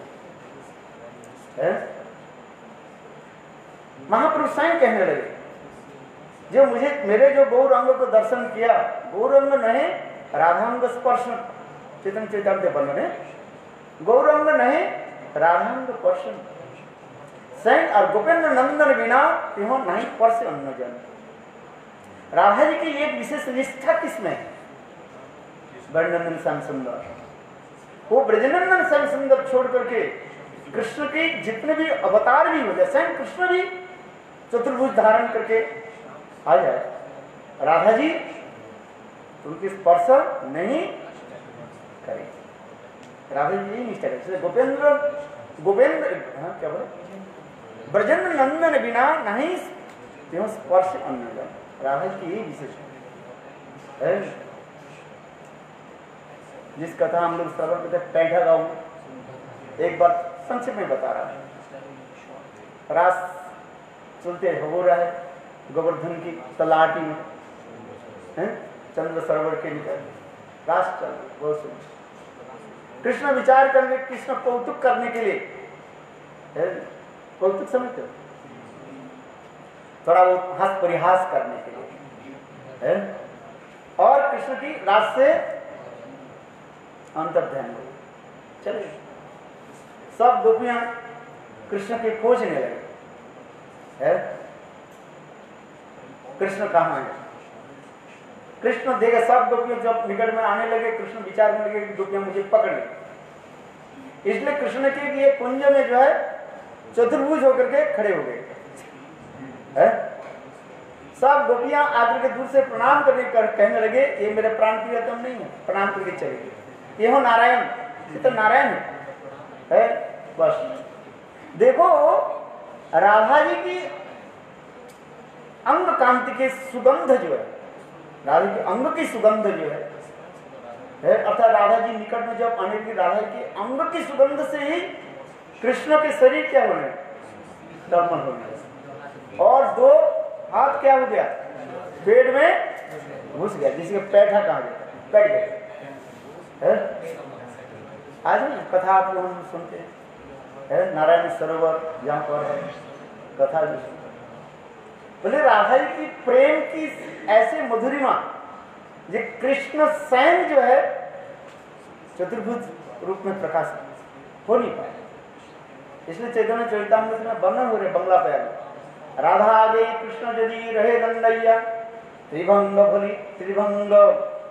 [SPEAKER 1] है। महाप्रभु स्वयं कहने लगे जो मुझे मेरे जो गौरांग को दर्शन किया, गौरांग नहीं राधांग स्पर्श, चैतन्य चैतन्य बने गौरांग नहीं राधांग स्पर्शन स्वयं और गोपेंद्र नंदन बिना त्यों नहीं स्पर्श अन्न जन। राधा जी की एक विशेष निष्ठा किसमें है? ब्रजनंदन श्याम सुंदर, वो ब्रजनंदन श्याम सुंदर छोड़ करके कृष्ण के जितने भी अवतार भी हो जाए, स्वयं कृष्ण भी चतुर्भुज धारण करके आ जाए, राधा जी उनकी स्पर्श नहीं करे। राधा जी यही निष्ठा करे। गोपेंद्र हाँ क्या बोले, ब्रजन नंदन बिना नहीं त्यों स्पर्श अन्न जन। राधा जी की यही विशेष है। जिस कथा हम लोग श्रवण करते पैठा गाँव में, एक बार संक्षेप में बता रहा है। रास चलते हो रहा है गोवर्धन की तलाटी में, चंद्र सरोवर के निकल रास चल बहुत सुंदर। कृष्ण विचार करने, कृष्ण कौतुक करने के लिए, कौतुक समझते हो, थोड़ा वो हंस परिहास करने के लिए है। और कृष्ण की रास से अंतर ध्यान हो चले, सब गोपियां कृष्ण के खोजने लगे है। कृष्ण कहाँ है? कृष्ण देखे सब गोपियां जब निकट में आने लगे, कृष्ण विचार करने लगे कि गोपियां मुझे पकड़ ले। इसलिए कृष्ण के ये कुंज में जो है चतुर्भुज होकर के खड़े हो गए है। सब गोपियां आकर के दूर से प्रणाम करने कहने लगे ये मेरे प्राण प्रियतम नहीं है, प्रणाम करके चले गए। ये हो नारायण, ये तो नारायण है बस। देखो राधा जी की अंग कांति के सुगंध जो है, राधा की अंग की सुगंध जो है अर्थात राधा जी निकट में जब आने की, राधा की अंग की सुगंध से ही कृष्ण के शरीर क्या होने टर्मन होने, और दो हाथ क्या हो गया पेट में घुस गया, जिसके पैठा कहा जाता है, बैठ गया। आज नहीं कथा आप लोग हम सुनते हैं नारायण सरोवर जहाँ पर है कथा भी बोले राधा जी की प्रेम की ऐसे मधुरिमा जो कृष्ण स्वयं जो है चतुर्भुज रूप में प्रकाश हो नहीं पाए। इसलिए चैतन्य चरितामृत में वर्णन हो रहे बंगला पे राधा आगे कृष्ण यदि रहे दंडैया त्रिभंग भोली त्रिभंग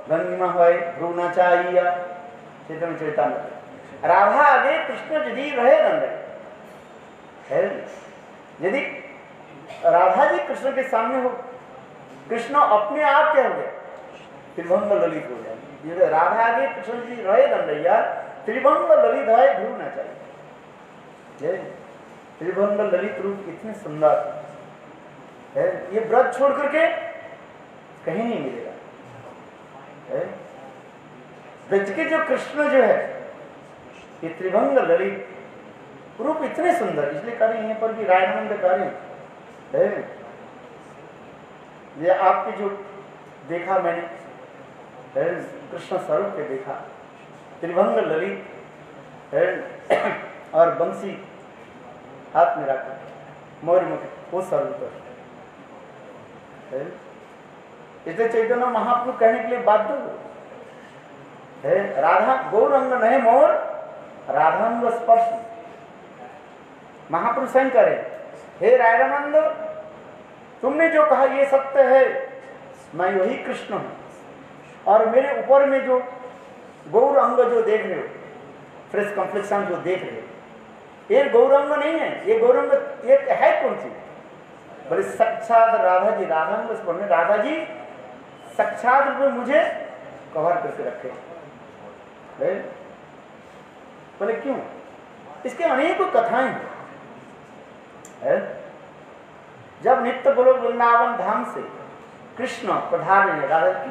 [SPEAKER 1] गंगिमा है भ्रूना चाहिए। चैतन्य चरितामृत राधा आगे कृष्ण यदि रहे दंडैया, यदि राधा जी कृष्ण के सामने हो, कृष्ण अपने आप क्या हो गए त्रिभंग ललित हो जाए। राधा आगे कृष्ण जी रहे दंडैया त्रिभंग ललित है भ्रूना चाहिए। त्रिभंग ललित रूप इतने सुंदर है, ये व्रत छोड़ करके कहीं नहीं मिलेगा। ब्रज के जो कृष्ण जो है ये त्रिभंग ललित रूप इतने सुंदर, इसलिए कह रहे यहाँ पर भी रायनंद कह रहे है। ये आपके जो देखा मैंने कृष्ण स्वरूप के देखा त्रिभंग ललित है और बंसी हाथ में रखा मोर मुख वो स्वरूप है। इसलिए चैतन्य महाप्रभु कहने के लिए बाध्य है राधा गौरंग नहीं मोर राधांग स्पर्श। महाप्रभु स्वयं करे हे रायरानंद तुमने जो कहा ये सत्य है, मैं वही कृष्ण हूं और मेरे ऊपर में जो गौर अंग जो देख रहे हो, फ्रेश कॉम्प्लेक्शन जो देख रहे हो, ये गौरंग नहीं है। ये गौरंग एक है कौन सी? बोले साक्षात राधा जी। राधांग स्पर्श, राधा जी साक्षात रूप में मुझे कवर करके रखे। बोले क्यों? इसके अनेकों कथाएं हैं। जब नित्य गोलोक वृंदावन धाम से कृष्ण पधार रहे हैं राधा की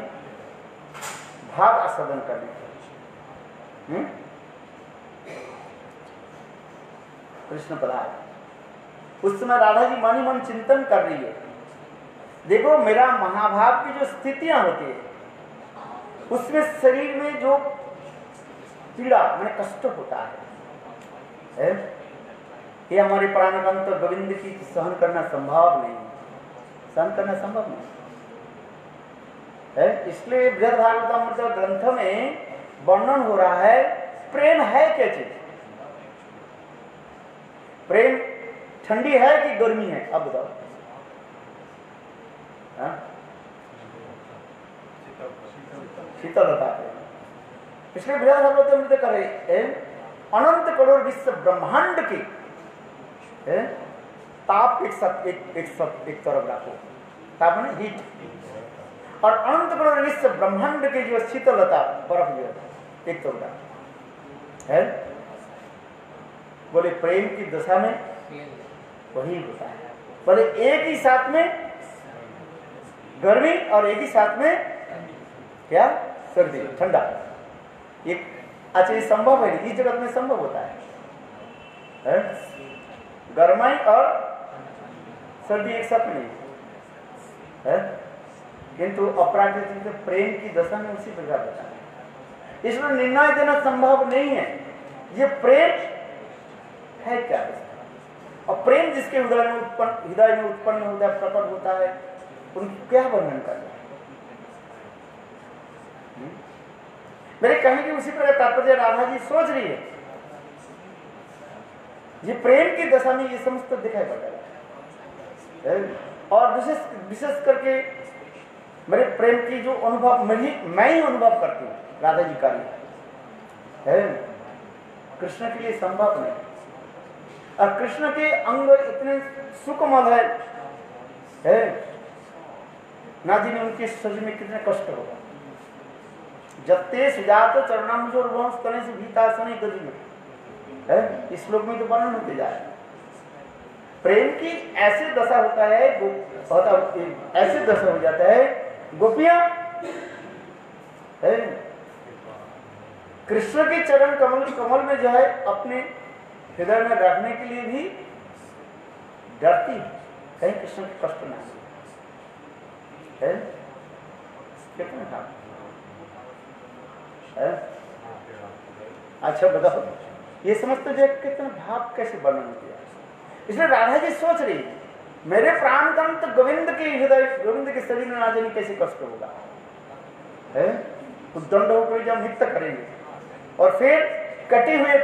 [SPEAKER 1] भाव आस्वादन करने के। कृष्ण पधार, उस समय राधा जी मन ही मन चिंतन कर रही है, देखो मेरा महाभाव की जो स्थितियां होती है उसमें शरीर में जो पीड़ा मैंने कष्ट होता है, ये हमारे प्राणवंत गोविंद की सहन करना संभव नहीं, सहन करना संभव नहीं है। इसलिए बृहद भागवतम ग्रंथ में वर्णन हो रहा है प्रेम है क्या चीज, प्रेम ठंडी है कि गर्मी है, अब बताओ। शीतलता है। इसलिए बृहद भागवतम में करे अनंत करोड़ विश्व ब्रह्मांड की ताप एक तरफ रखो, ताप में हीट, और अनंत करोड़ विश्व ब्रह्मांड की जो शीतलता बर्फ जो है एक तरफ रखो है। बोले प्रेम की दशा में वही होता है, बोले एक ही साथ में गर्मी और एक ही साथ में क्या सर्दी ठंडा, एक अच्छा ये संभव है, इस जगत में संभव होता है? गर्माई और सर्दी एक साथ में नहीं है, किंतु अप्राकृतिक प्रेम की दशा में उसी प्रकार होता है। इसमें निर्णय देना संभव नहीं है ये प्रेम है क्या, और प्रेम जिसके हृदय में उत्पन्न होता है, प्रकट होता है, उनकी क्या वर्णन करना है। मेरे कहने की उसी प्रकार तात्पर्य राधा जी सोच रही है, ये प्रेम की दशा में ये समस्त दिखाई पड़ रहा है। और विशेष करके मेरे प्रेम की जो अनुभव मैं ही अनुभव करती हूँ राधा जी का है, कृष्ण के लिए संभव नहीं। और कृष्ण के अंग इतने सुकोमल है ना जाने उनके शरीर में कितने कष्ट होगा। जत्ते सुजात चरणम जो वंश तने से भीतासने गति में है, इस श्लोक में तो वर्णन होते जाए। प्रेम की ऐसी दशा होता है, ऐसी दशा हो जाता है, गोपियां है कृष्ण के चरण कमल में जो है अपने हृदय में रखने के लिए भी डरती है, कहीं कृष्ण के कष्ट ना है। कितना था है? अच्छा बताओ ये समझते जो कितना भाव कैसे वर्णन किया। इसलिए राधा जी सोच रही मेरे प्राणतंत्र गोविंद के हृदय, गोविंद के शरीर में ना जाने कैसे कष्ट होगा है। उद्दंड होकर जब नृत्य करेंगे और फिर कटे हुए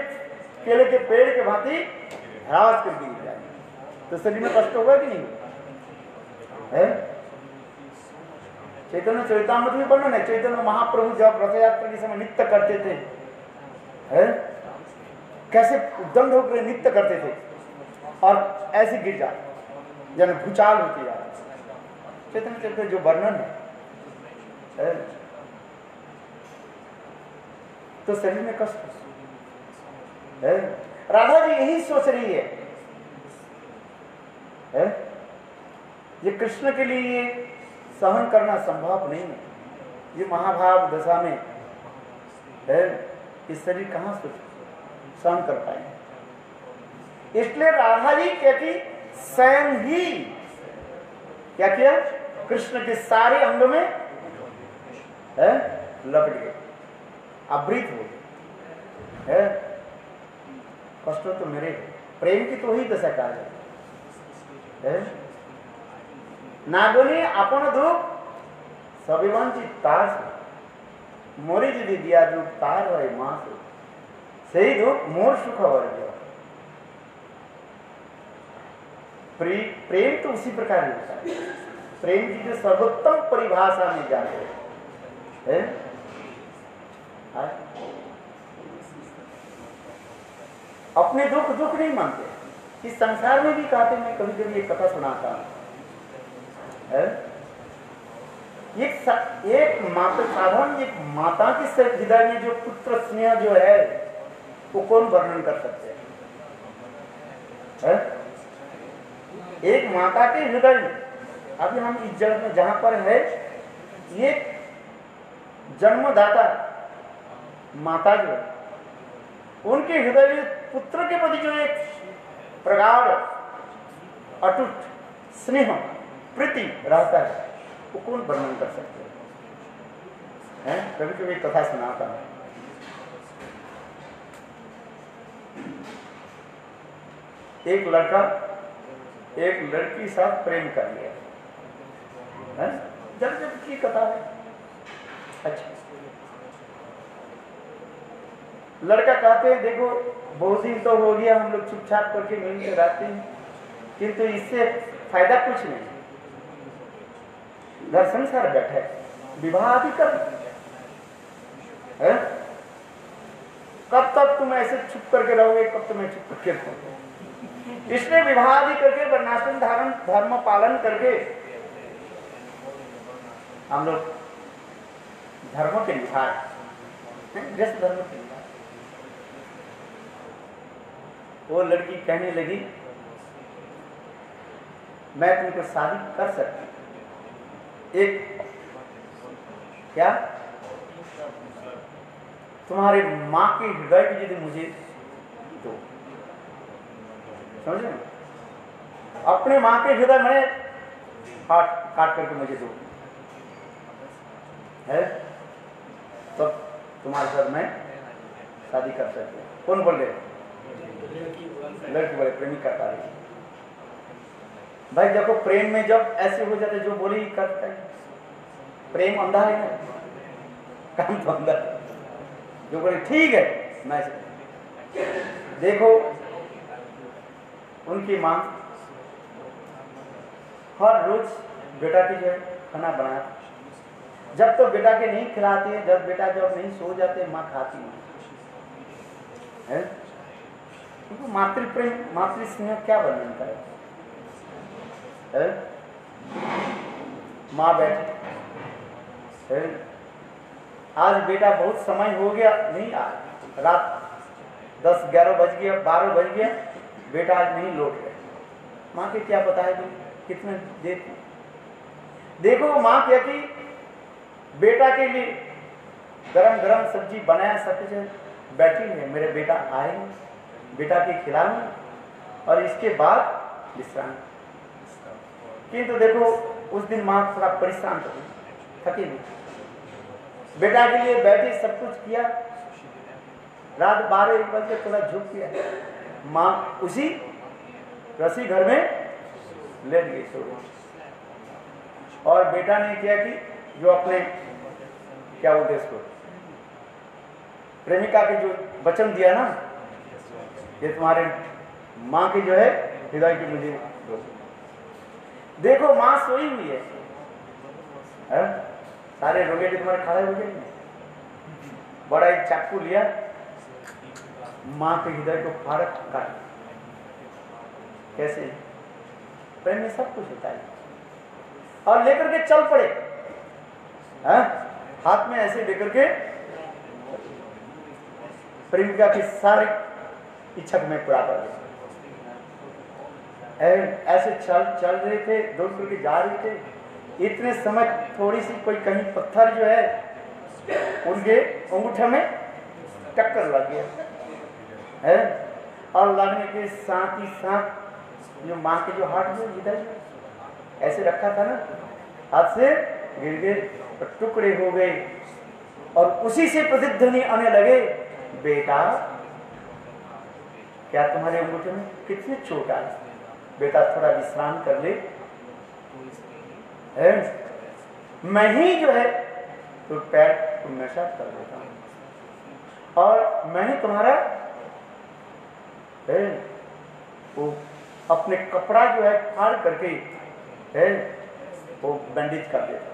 [SPEAKER 1] केले के पेड़ के भांति ह्रास कर गिर जाएंगे तो शरीर में कष्ट होगा कि नहीं है। चैतन्य चरितामृत में वर्णन है, चैतन्य महाप्रभु जब रथ यात्रा के समय नृत्य करते थे है, कैसे उद्दंड होकर नृत्य करते थे और ऐसे गिर जाते जन भूचाल होती जा चैतन्य चरित्र जो वर्णन है तो शरीर में कष्ट है। राधा जी यही सोच रही है? ये कृष्ण के लिए सहन करना संभव नहीं है, ये महाभाव दशा में है, ये शरीर कहां से सहन कर पाएंगे। इसलिए राधा जी कहती स्वयं ही क्या किया, कृष्ण के सारे अंग में है लपट गए, आवृत हो है। कष्ट तो मेरे, प्रेम की तो ही दशा का है। नागनी अपन दुख सविवंचित तार मोरी यदि दिया दुख तार है मां से ही दुख मोर सुख वर्ग। प्रेम तो उसी प्रकार होता है, प्रेम की जो सर्वोत्तम परिभाषा में जाते हैं अपने दुख दुख नहीं मानते। इस संसार में भी कहते, मैं कभी कभी एक कथा सुनाता हूं, एक माता साधारण एक माता के हृदय में जो पुत्र स्नेह जो है वो कौन वर्णन कर सकते हैं? एक माता के हृदय में अभी हम इस जगत में जहां पर है, ये जन्मदाता माता जो है, उनके हृदय में पुत्र के प्रति जो एक प्रगाढ़ अटूट स्नेह प्रीति रहता है, वो कौन वर्णन कर सकते हैं? कभी कभी कथा सुनाता हूं। एक लड़का एक लड़की साथ प्रेम कर लिया है, जब जब की कथा है। अच्छा, लड़का कहते हैं देखो बहुत दिन तो हो गया, हम लोग चुपचाप करके मिलते रहते हैं, किंतु इससे फायदा कुछ नहीं, घर संसार बैठे, विवाह आदि कर, कब तक तुम ऐसे चुप करके रहोगे, कब तक मैं चुप करके रहूंगा। इसलिए विवाह आदि करके वर्णाश्रम धारण धर्म पालन करके हम लोग धर्मों के निभाए, गृहस्थ धर्म के निभाए। वो लड़की कहने लगी मैं तुमको शादी कर सकती, एक क्या तुम्हारे माँ के हृदय की यदि मुझे दो, समझे, अपने माँ के हृदय में काट करके मुझे दो है, तब तुम्हारे साथ मैं शादी कर सकती हूँ। कौन बोल रहे? लड़की बोले, प्रेमिका का रही। भाई देखो प्रेम में जब ऐसे हो जाते, जो बोले ही करता है, प्रेम अंधा है ना, काम तो अंधा है। जो बोले ठीक है मैं देखो, उनकी माँ हर रोज बेटा की जो है खाना बनाती, जब तो बेटा के नहीं खिलाती है, जब बेटा जब नहीं सो जाते माँ खाती है। तो मातृ प्रेम मातृ स्नेह क्या वर्णन करे है? माँ बैठे, आज बेटा बहुत समय हो गया नहीं, आज रात 10-11 बज गया, 12 बज गया, बेटा आज नहीं लौट गया। माँ के क्या बताएगी कितने देर? देखो माँ कहती बेटा के लिए गरम गरम सब्जी बनाया, सब कुछ बैठी है, मेरे बेटा आएंगे, बेटा के खिलाऊंगे और इसके बाद विश्राम। किंतु देखो उस दिन माँ थोड़ा परेशान थकी हुई, बेटा के लिए बैठी, सब कुछ किया, रात 12-1 बजे थोड़ा झुक किया, माँ उसी रसी घर में लेट गई सो गई। और बेटा ने क्या कि जो अपने क्या बोलते इसको, प्रेमिका के जो वचन दिया ना, ये तुम्हारे माँ की जो है हृदय की मुझे दो। देखो माँ सोई हुई है, सारे रोगेटे तुम्हारे खड़े हो गए, बड़ा एक चाकू लिया, माँ के हृदय को फाड़क काट। कैसे? प्रेम में सब कुछ होता है। और लेकर के चल पड़े, हाथ में ऐसे लेकर के प्रेमिका की सारी इच्छा में पूरा कर दिया। ऐसे चल रहे थे, दौड़ करके जा रहे थे, इतने समय थोड़ी सी कोई कहीं पत्थर जो है उनके अंगूठे में टक्कर लग गया है, और लगने के साथ ही साथ जो माँ के जो हाथ में इधर ऐसे रखा था ना, हाथ से गिर गए, टुकड़े हो गए, और उसी से प्रतिध्वनि आने लगे, बेटा क्या तुम्हारे अंगूठे में कितनी चोट आई, बेटा थोड़ा विश्राम कर ले, मैं ही जो है तो पैर को मसाज कर देता हूं, और मैं ही तुम्हारा वो अपने कपड़ा जो है फाड़ करके वो बैंडेज कर देता।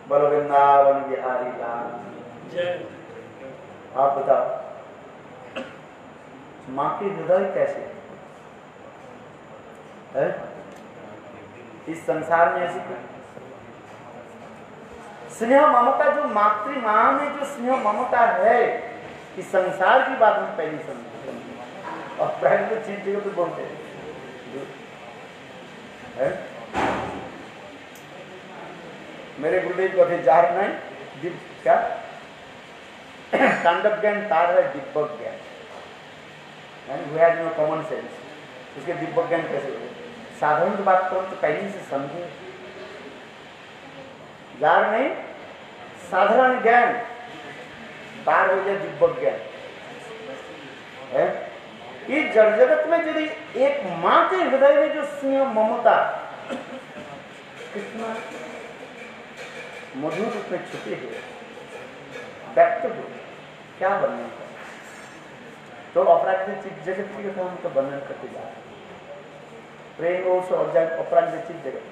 [SPEAKER 1] बोलो वृंदावन बिहारी लाल। आप बताओ माँ की हृदय कैसे है? इस संसार में ऐसी स्नेह ममता, जो मातृ माँ में जो स्नेह ममता है, कि संसार की बात हम पहले समझते और प्राइवेट चीज तो बोलते हैं। मेरे गुरुदेव को थे जार नहीं क्या कांडव ज्ञान तार है दिव्य ज्ञान कॉमन सेंस उसके दिव्य ज्ञान कैसे हो साधारण की बात करो तो पहले से समझे जार नहीं साधारण ज्ञान तार हो गया दिव्य ज्ञान है। इस जड़ जगत में यदि एक मां के हृदय में जो स्नेह ममता कितना मधुर रूप में छुपे हुए व्यक्त हो क्या वर्णन कर तो अपराधिक जगत की कथा हम तो वर्णन करते जा रहे प्रेम और अपराधिक जगत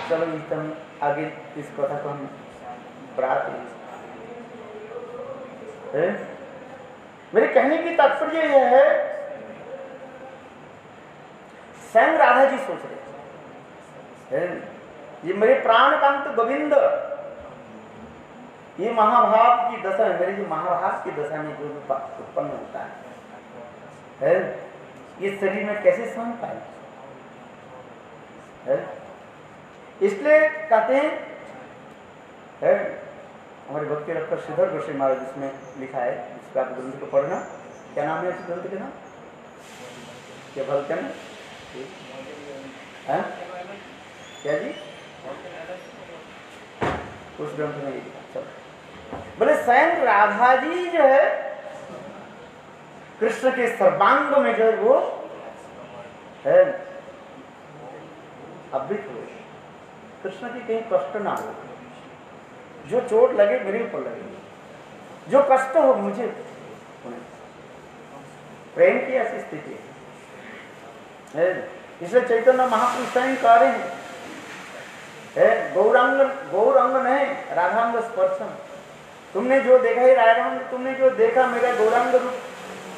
[SPEAKER 1] चलो एकदम आगे इस कथा को हम बढ़ाते हैं। मेरे कहने की तात्पर्य यह है स्वयं राधा जी सोच रहे हैं ये मेरे प्राणकांत गोविंद ये महाभाव की दशा है मेरी जो महाभाव की दशा में जो उत्पन्न होता है ये शरीर में कैसे सहन पाए इसलिए कहते हैं हमारे भक्ति रखकर श्रीधर गोस्वामी महाराज जिसमें लिखा है इसका आप ग्रंथ को पढ़ना क्या नाम है इस ग्रंथ के नाम क्या भल क्या है क्या जी उस ग्रंथ में लिखा चलो बोले स्वयं राधा जी जो है कृष्ण के सर्वांग में जो है वो है अवृत हुए कृष्ण की कहीं कष्ट ना हो जो चोट लगे मेरे ऊपर लगे जो कष्ट हो मुझे प्रेम की ऐसी स्थिति है इसलिए चैतन्य महापुरुष स्वयं कह रहे हैं गौरांग नहीं राधांग स्पर्शन तुमने जो देखा है राधांग तुमने जो देखा मेरा गौरांग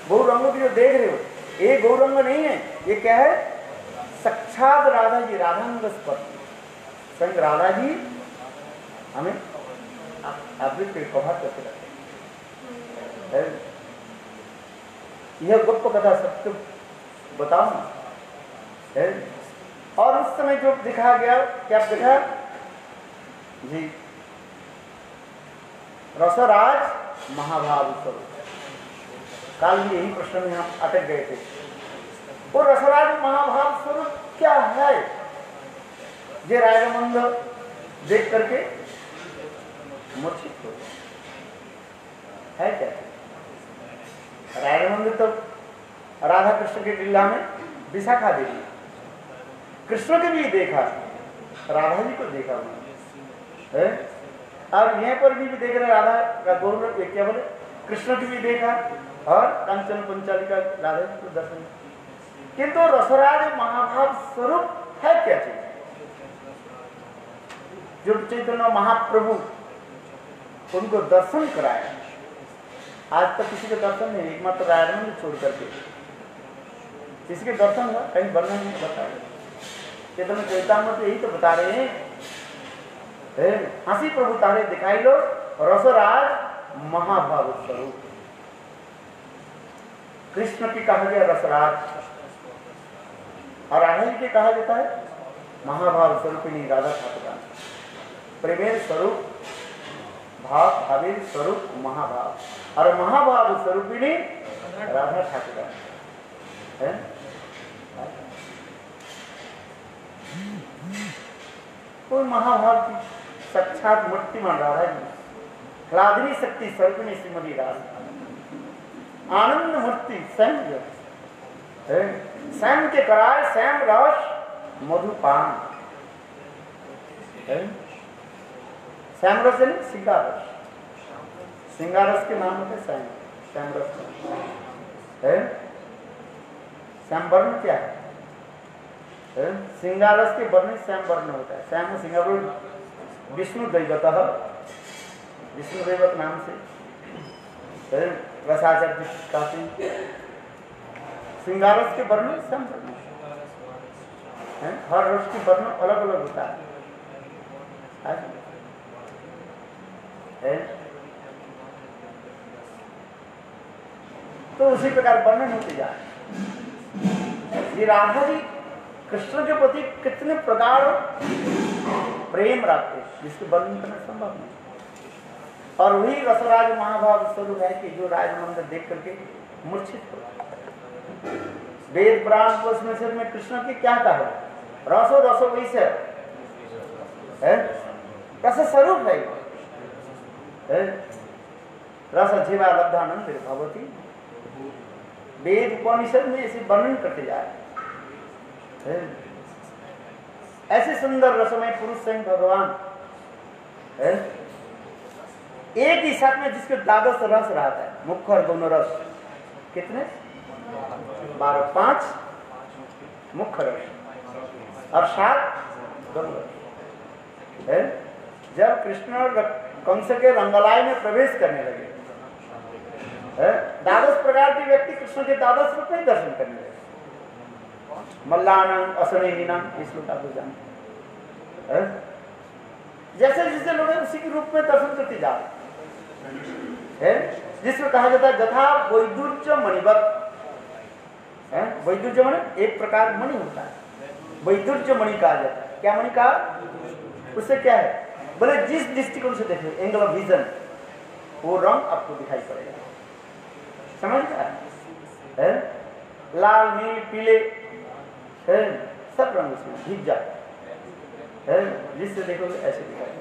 [SPEAKER 1] गौरंग की जो देख रहे हो ये गौरंग नहीं है ये क्या है साक्षात राधा जी राधांग स्पर्श स्वयं राधा जी हमें आवृत पे कवर करके रखते यह गप्प कथा सत्य बताओ ना और उस समय जो दिखाया गया क्या दिखा जी रसराज महाभाव स्वरूप काल भी यही प्रश्न में हम अटक गए थे वो रसराज महाभाव स्वरूप क्या है ये राजमंद देख करके मूर्छित हो है क्या राजमंद तो राधा कृष्ण के लीला में विशाखा देवी कृष्ण के भी देखा राधा जी को देखा उन्होंने और यहाँ पर भी देख रहे राधा का गौरव क्या बोले कृष्ण की भी देखा और कंचन पंचाली का राधा जी को दर्शन किंतु रसराज महाभाव स्वरूप है क्या चीज जो चैतन्य महाप्रभु उनको दर्शन कराया आज तक किसी के दर्शन नहीं एकमात्र राजमंद छोड़ करके किसी के दर्शन हुआ कहीं वर्णन नहीं बता रहे चैतन्य चैतन्य यही तो बता रहे हैं हंसी प्रभु तारे दिखाई लो रसराज महाभाव स्वरूप कृष्ण की कहा गया रसराज और राधा जी के कहा जाता है महाभाव स्वरूपिणी राधा ठाकुर प्रेमेर स्वरूप भाव भावेर स्वरूप महाभाव और महाभाव स्वरूपिणी राधा ठाकुर है कोई महाभाव की साक्षात मूर्तिमान राधा जी लादनी शक्ति स्वरूपिणी श्रीमती राधा आनंद मूर्ति स्वयं स्वयं के कराए स्वयं रस मधुपान श्याम रस नहीं सिंगार रस सिंगार रस के नाम होते श्याम श्याम रस है श्याम वर्ण क्या है सिंगार रस के वर्ण श्याम वर्ण होता है श्याम सिंगार विष्णु दैवत विष्णु दैवत नाम से रसाचार्य काफी सिंगार रस के वर्ण श्याम वर्ण हर रस की वर्ण अलग अलग होता है तो उसी प्रकार वर्णन होते जाए ये राधा जी कृष्ण के प्रति कितने प्रकार प्रेम रखते जिसके वर्णन करना संभव नहीं। और वही रसराज महाभाव स्वरूप है कि जो राज मंदिर देख करके मूर्छित हो। वेद पुराण उपनिषद में कृष्ण की क्या कहा? रसो रसो वैसे है, रस स्वरूप है, रस जीवा लब्धानंद भगवती। वेद उपनिषद में इसे वर्णन करते जा रहे हैं। ऐसे सुंदर रसमय पुरुष स्वयं भगवान है। एक ही साथ में जिसके द्वादश रस रहता है, मुख्य और गौण रस कितने? 12, 5 मुख्य रस और 7 गौण रस है। जब कृष्ण कंस के रंगलाई में प्रवेश करने लगे, द्वादश प्रकार के व्यक्ति कृष्ण के द्वादश रूप में दर्शन करने लगे। मल्लानम असनेहीनम, इस लोग आप जानते हैं। जैसे जैसे लोग उसी के रूप में दर्शन करते जा रहे हैं, जिसमें कहा जाता है यथा वैदुर्य मणिवत। वैदुर्य मणि एक प्रकार मणि होता है, वैदुर्य मणि कहा जाता है। क्या मणि कहा? उससे क्या है बोले, जिस दृष्टिकोण से देखें, एंगल ऑफ विजन, वो रंग आपको दिखाई पड़ेगा। समझ गया? लाल नील पीले है, सब रंग उसमें भीग जाते हैं, जिससे देखोगे ऐसे दिखाई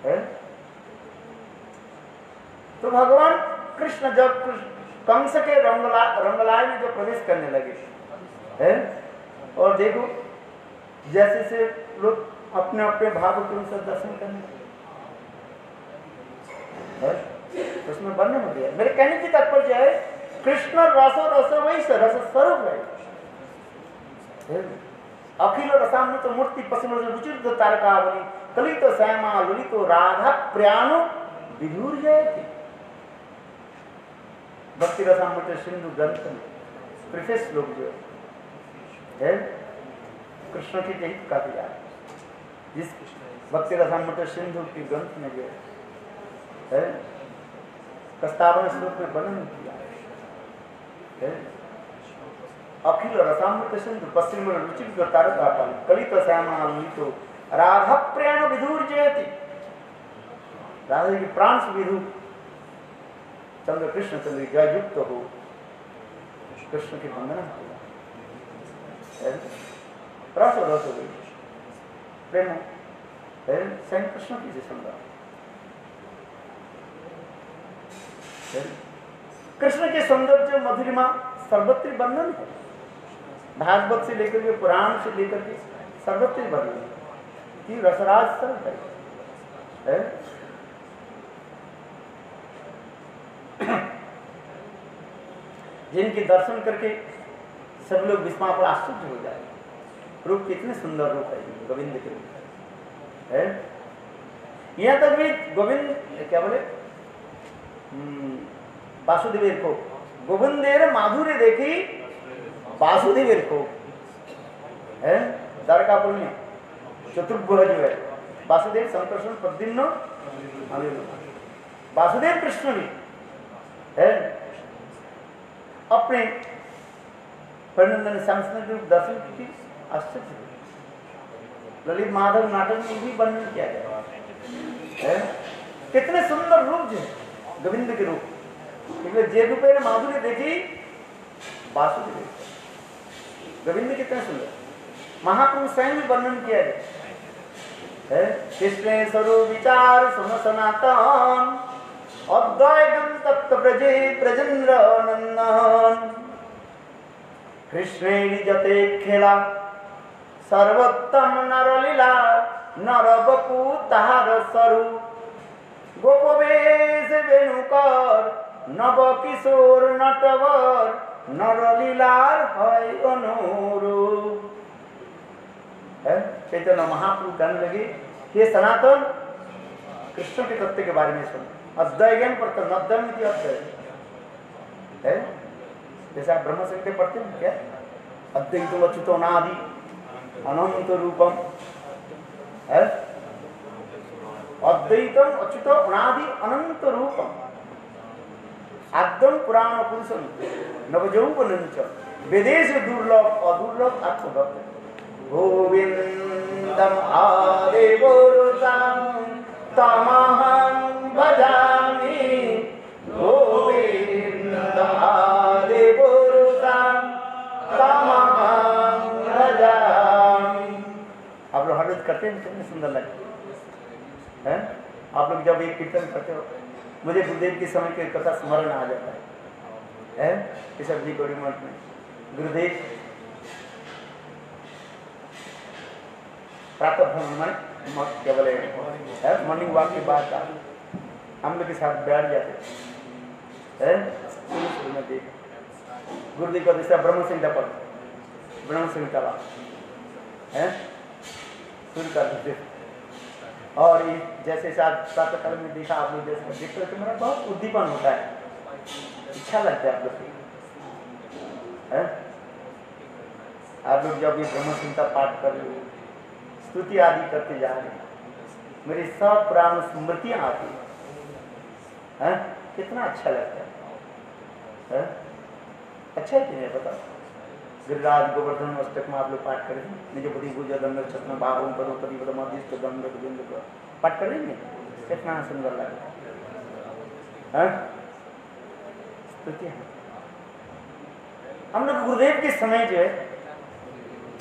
[SPEAKER 1] है। तो भगवान कृष्ण जब कंस के रंगलाई में जो प्रवेश करने लगे है, और देखो जैसे से लोग अपने अपने भाव के अनुसार दर्शन करने लगे, उसमें वर्णन हो गया। मेरे कहने की तात्पर्य है कृष्ण रसो रसो वैसे रस स्वरूप है। अखिल रसामृत मूर्ति पश्चिम रुचिर तारकावली कलित श्यामा ललित राधा प्रियाणु विधुर जयति। भक्ति रसामृत सिंधु ग्रंथ में प्रीफेस लोग जो है कृष्ण की यही काफी याद, जिस भक्ति रसामृत सिंधु के ग्रंथ में जो है प्रस्तावना श्लोक में वर्णन किया है। अखिल रसामृत सिंधु पश्चिम रुचिर तारकावली कलित श्यामा ललित राधा प्रियाणु विधुर जयति। राधा की प्राण से विधु चंद्र कृष्ण चंद्र जय युक्त हो, कृष्ण की वंदना किया। रस रस हो गई प्रेम है, स्वयं कृष्ण की से सुंदर। कृष्ण के सौंदर्य मधुरिमा सर्वत्र वर्णन है। भागवत से लेकर के पुराण से लेकर के सर्वत्र वर्णन कि रसराज सर्व है। जिनके दर्शन करके सब लोग विस्मय पर आश्चर्य हो जाए। रूप कितने सुंदर रूप है गोविंद के रूप है। यहाँ तक भी गोविंद क्या बोले वासुदेव को गोविंदेर माधुर्य देखी वासुदेव को है। द्वारका पुण्य चतुर्भुज जो है वासुदेव संकर्षण प्रद्युम्न वासुदेव कृष्ण भी है। अपने परिणंदन सांस्कृतिक रूप दर्शन की आश्चर्य। ललित माधव नाटक में भी वर्णन किया गया है। कितने सुंदर रूप जो है गोविंद के रूप, क्योंकि जे रूपे माधुर्य देखी वासुदेव गोविंद कितने सुंदर। महापुरुष स्वयं भी वर्णन किया गया है। कृष्ण स्वरूप विचार सुन सनातन अद्वैतम तप्त प्रजे प्रजेन्द्र नंदन। कृष्ण जते खेला सर्वोत्तम नरलीला नर बपू ताहार स्वरूप। गोपवेश वेणुकर नव किशोर नटवर नरलीलार है अनुरूप। चैतन्य महाप्रभु कहने लगे हे सनातन कृष्ण के तत्व के बारे में सुनो। अद्वैयम पढ़ते नद्यम की अद्वैय है। जैसे आप ब्रह्म संहिता पढ़ते हैं क्या, अद्वैतो अच्युतो अनादि अनंत रूपम है। अद्वैतम अच्युतो अनादि अनंत रूपम आद्यम पुराण पुरुषम नवजौवनं च वेदेश दुर्लभ अदुर्लभ आत्मभक्त। गोविंद गोविन्दम् आदिपुरुषं तमहं भजामि गोविन्दम् आदिपुरुषं तमहं भजामि। आप लोग हर रोज करते हैं, कितने सुंदर लगते हैं। आप लोग जब एक कीर्तन करते हो मुझे गुरुदेव के समय की कथा स्मरण आ जाता है केशव जी गौरी मठ में गुरुदेव प्रातः भ्रमण में क्या बोले मॉर्निंग वॉक के बाद हम लोग के साथ बैठ जाते हैं शुरू में देख गुरुदेव का दूसरा ब्रह्म संहिता पढ़ ब्रह्म संहिता है शुरू कर देते और ये जैसे प्रातः काल में देखा आप लोग जैसे देखते तो मेरा बहुत उद्दीपन होता है, अच्छा लगता है आप लोग आप लोग जब ये ब्रह्म संहिता पाठ कर रहे हो स्तुति आदि करते जा रहे हैं मेरी सब पुराण स्मृतियां आती हैं कितना अच्छा लगता है अच्छा है कि नहीं बताओ। गिरिराज गोवर्धन अष्टक में आप लोग पाठ करें निज बुद्धि पूजा दंड छत्र बाबू पदोपति पदमादिष्ट दंड गोविंद का पाठ करेंगे कितना सुंदर लगेगा स्तुति हम लोग गुरुदेव के समय जो है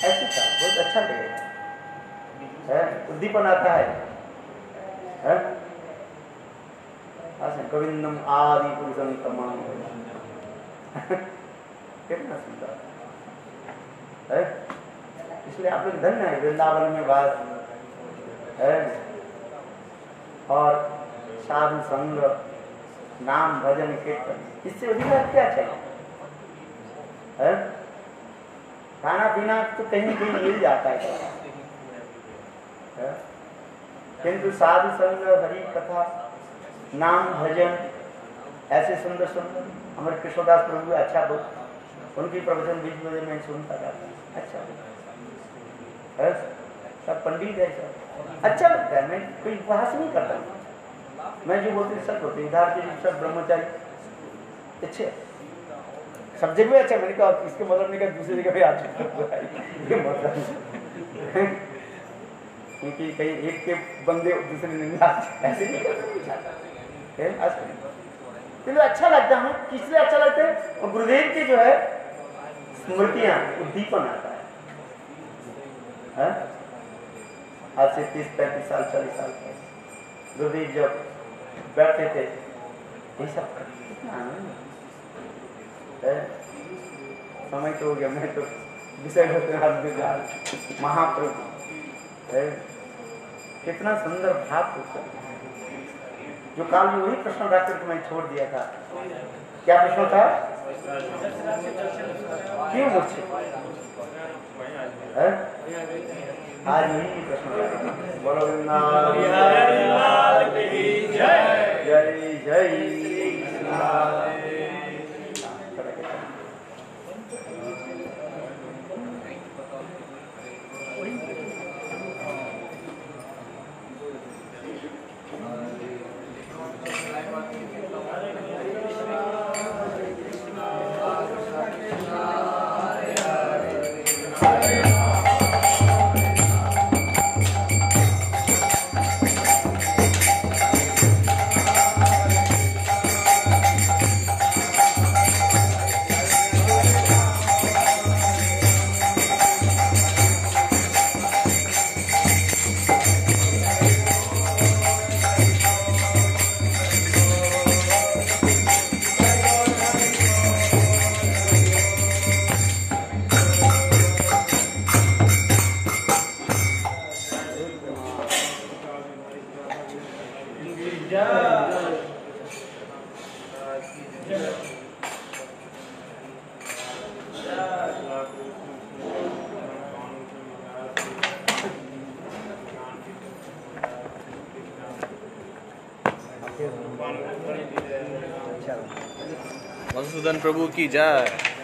[SPEAKER 1] ऐसे था बहुत अच्छा लगेगा उद्दीपन आता है गोविंदम आदि पुरुषम तमाम कितना सुंदर है इसलिए आप लोग धन्य है वृंदावन में बात है और साधु संग नाम भजन कीर्तन इससे अधिक क्या चाहिए है खाना पीना तो कहीं कहीं मिल जाता है किंतु साधु संग हरि कथा नाम भजन ऐसे सुंदर सुंदर हमारे कृष्णदास प्रभु अच्छा बोल उनकी प्रवचन बीच में मैं सुनता जाता अच्छा है सब पंडित है सब अच्छा लगता है मैं कोई उपहास नहीं करता मैं जो बोलती सब होते इधर के सब ब्रह्मचारी अच्छे सब जगह अच्छा मैंने कहा इसके मतलब नहीं कहा दूसरी जगह पे अच्छा ये मतलब क्योंकि कहीं एक के बंदे दूसरे नहीं ऐसे नहीं करना अच्छा लगता है किसलिए अच्छा लगता है और गुरुदेव की जो है स्मृतियां उद्दीपन आता है आज से 30-35 साल 40 साल पहले गुरुदेव जब बैठते थे ये सब कितना आनंद समय तो हो गया मैं तो विषय महाप्रभु कितना सुंदर भाव होता जो काल में वही प्रश्न डॉक्टर को मैं छोड़ दिया था क्या प्रश्न था क्यों मुझसे आज यही प्रश्न बोलो जय जय
[SPEAKER 3] मधुसूदन प्रभु की जय।